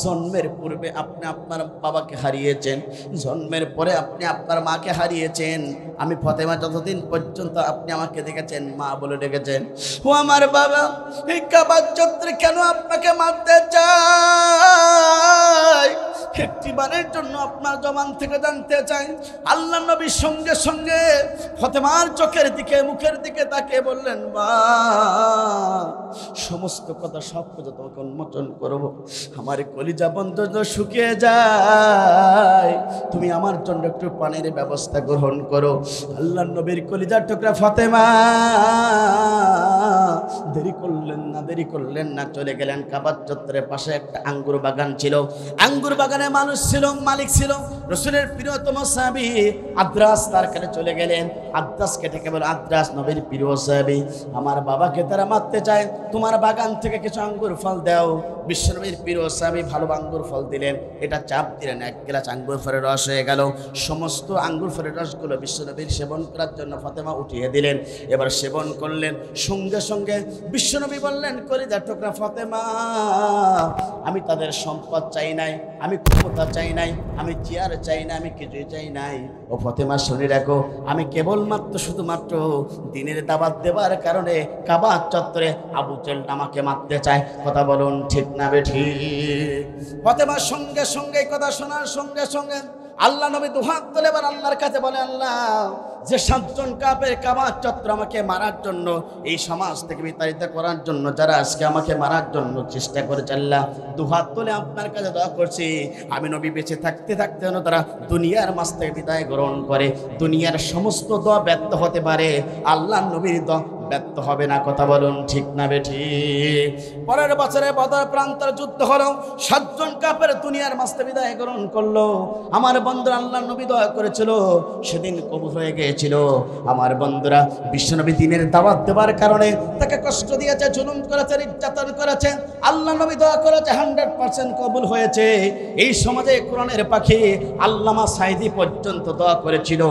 জন্মের পূর্বে আপনি আপনার বাবাকে হারিয়েছেন, জন্মের পরে আপনি আপনার মাকে হারিয়েছেন। আমি ফাতেমা যতদিন পর্যন্ত আপনি আমাকে দেখেছেন মা বলে ডেকেছেন। ও আমার বাবা, এই কাবার চত্বরে কেন আপনাকে মারতে চাই, একটিবারের জন্য আপনার জবান থেকে জানতে চাই। আল্লাহ নবীর সঙ্গে সঙ্গে ফাতেমার চোখের দিকে, মুখের দিকে তাকিয়ে বললেন, মা, সমস্ত কথা সব কথা তোমাকে উন্মোচন করবো। আমার কলিজা বন্ধ শুকিয়ে যায়, তুমি আমার জন্য একটু পানির ব্যবস্থা গ্রহণ করো। আল্লাহ নবীর কলিজার টুকরা ফাতেমা দেরি করলেন না, চলে গেলেন কাবার চত্বরের পাশে একটা আঙ্গুর বাগান ছিল। আঙ্গুর বাগানে মানুষ ছিল, মালিক ছিল রাসূলের প্রিয়তম সাহাবী আদ্রাস। তার কাছে চলে গেলেন। আদ্রাসকে ডেকে বলে, আদ্রাস, নবীর প্রিয় সাহাবী, আমার বাবাকে তারা মারতে চায়, তোমার বাগান থেকে কিছু আঙ্গুর ফল দাও। বিশ্বনবীর প্রিয় সাহাবী ভালো আঙ্গুর ফল দিলেন। এটা চাপ দিলেন, এক গ্লাস আঙ্গুর ফলের রস হয়ে গেল। সমস্ত আঙ্গুর ফলের রসগুলো বিশ্বনবীর সেবন করার জন্য ফাতেমা উঠিয়ে দিলেন। এবার সেবন করলেন। সঙ্গে সঙ্গে বিশ্বনবী বললেন, কলিজার টুকরা ফাতেমা, আমি তাদের সম্পদ চাই নাই, আমি ক্ষমতা চাই নাই, আমি চেয়ার চাই না, আমি কিছুই চাই নাই। ও ফাতেমা, শুনে রাখো, আমি কেবলমাত্র শুধুমাত্র দিনের দাওয়াত দেবার কারণে কাবার চত্বরে আবু জেহেল আমাকে মারতে চায়। কথা বলুন ঠিক না বেঠিক? ফাতেমার সঙ্গে সঙ্গে কথা শোনার সঙ্গে সঙ্গে আল্লাহ নবী দুহাত তুলে এবার আল্লাহর কাছে বলে, আল্লাহ, যে 7 জন কাফের কাবার চত্বর আমাকে মারার জন্য, এই সমাজ থেকে বিতাড়িত করার জন্য যারা আজকে আমাকে মারার জন্য চেষ্টা করেছে, আল্লাহ দুহাত তুলে আপনার কাছে দোয়া করছি, আমি নবী বেঁচে থাকতে থাকতে যেন তারা দুনিয়ার মাঝ থেকে বিদায় গ্রহণ করে। দুনিয়ার সমস্ত দোয়া ব্যর্থ হতে পারে, আল্লাহ নবীর দোয়া ব্যর্থ হবে না। কথা বলুন ঠিক না বেঠিক? পরের বছরে বদর প্রান্তর যুদ্ধ হলো। 7 জন কাফের দুনিয়ার মাঝ থেকে বিদায় গ্রহণ করলো। আমার বন্ধুরা, আল্লাহ নবী দোয়া করেছিল, সেদিন কবুল হয়ে গিয়েছিল। আমার বন্ধুরা, বিশ্বনবী দিনের দাওয়াত দেওয়ার কারণে তাকে কষ্ট দিয়েছে, জুলুম করেছে, নির্যাতন করেছে। আল্লাহ নবী দোয়া করেছে, 100% কবুল হয়েছে। এই সমাজে কোরআনের পাখি আল্লামা সাঈদী পর্যন্ত দোয়া করেছিল।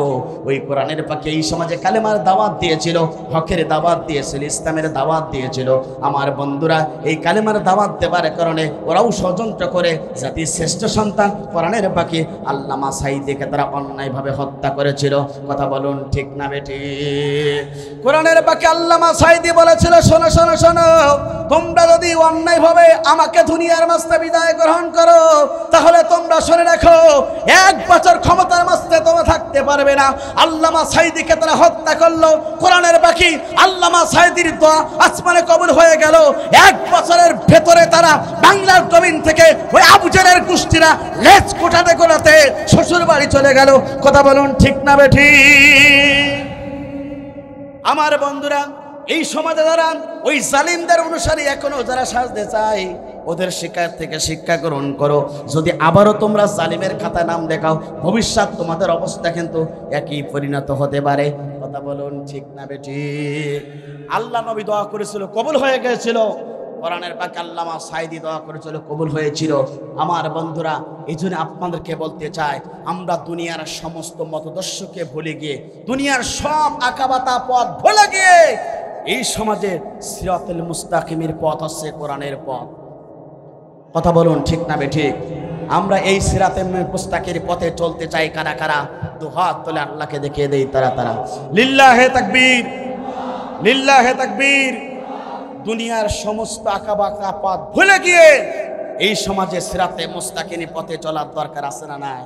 ওই কোরআনের পাখি এই সমাজে কালেমার দাওয়াত দিয়েছিল, হকের দাওয়াত দিয়েছিল, ইসলামের দাওয়াত দিয়েছিল। আমার বন্ধুরা, এই কালেমার দাওয়াত দেওয়ার কারণে ওরাও ষড়যন্ত্র করে জাতির শ্রেষ্ঠ সন্তান কোরআনের পাখি আল্লামা সাঈদীকে তারা অন্যায়ভাবে হত্যা করেছিল। কথা বলুন ঠিক না বেঠিক? কোরআনের পাখি আল্লামা সাঈদী বলেছিল, শোনো শোনো শোনো, তোমরা যদি অন্যায়ভাবে আমাকে দুনিয়ার মাঝে বিদায় গ্রহণ করো, তাহলে তোমরা শুনে রাখো, 1 বছর ক্ষমতার মাঝে তোমরা থাকতে পারবে না। আল্লামা সাঈদীকে তারা হত্যা করলো। কোরআনের পাখি আল্লামা সাঈদীর দোয়া আসমানে কবুল হয়ে গেল। 1 বছরের ভেতরে তারা বাংলার জমিন থেকে ওই আবু জেহেলের গোষ্ঠীরা লেজ কোটাতে কোটাতে শ্বশুর বাড়ি চলে গেল। কথা বলুন ঠিক না বেঠিক? আমার বন্ধুরা, এই সমাজে যারা ওই জালিমদের অনুসারী এখনো যারা সাজতে চায়, ওদের শিকার থেকে শিক্ষা গ্রহণ করো। যদি আবারও তোমরা জালিমের খাতায় নাম দেখাও, ভবিষ্যৎ তোমাদের অবস্থা কিন্তু একই পরিণত হতে পারে। কথা বলুন ঠিক না বেঠিক? আল্লাহ নবী দোয়া করেছিল, কবুল হয়ে গিয়েছিল। কোরআনের পাখি আল্লামা সাঈদী দোয়া করেছিল, কবুল হয়েছিল। আমার বন্ধুরা, এই জন্য আপনাদেরকে বলতে চাই, আমরা দুনিয়ার সমস্ত মতদর্শকে ভুলে গিয়ে, দুনিয়ার সব আঁকাবাতা পথ ভুলে গিয়ে, এই সমাজে সিরাতুল মুস্তাকিমের পথ হচ্ছে কোরআনের পথ। কথা বলুন ঠিক না বেঠিক? আমরা এই সিরাতুল মুস্তাকিমের পথে চলতে চাই। কারা কারা? দুহাত তুলে আল্লাহকে দেখিয়ে দেই তারা তারা। লিল্লাহে তাকবীর, লিল্লাহে তাকবীর। দুনিয়ার সমস্ত আঁকাবাঁকা পথ ভুলে গিয়ে এই সমাজে সিরাতে মুস্তাকিম পথে চলার দরকার আছে না নাই?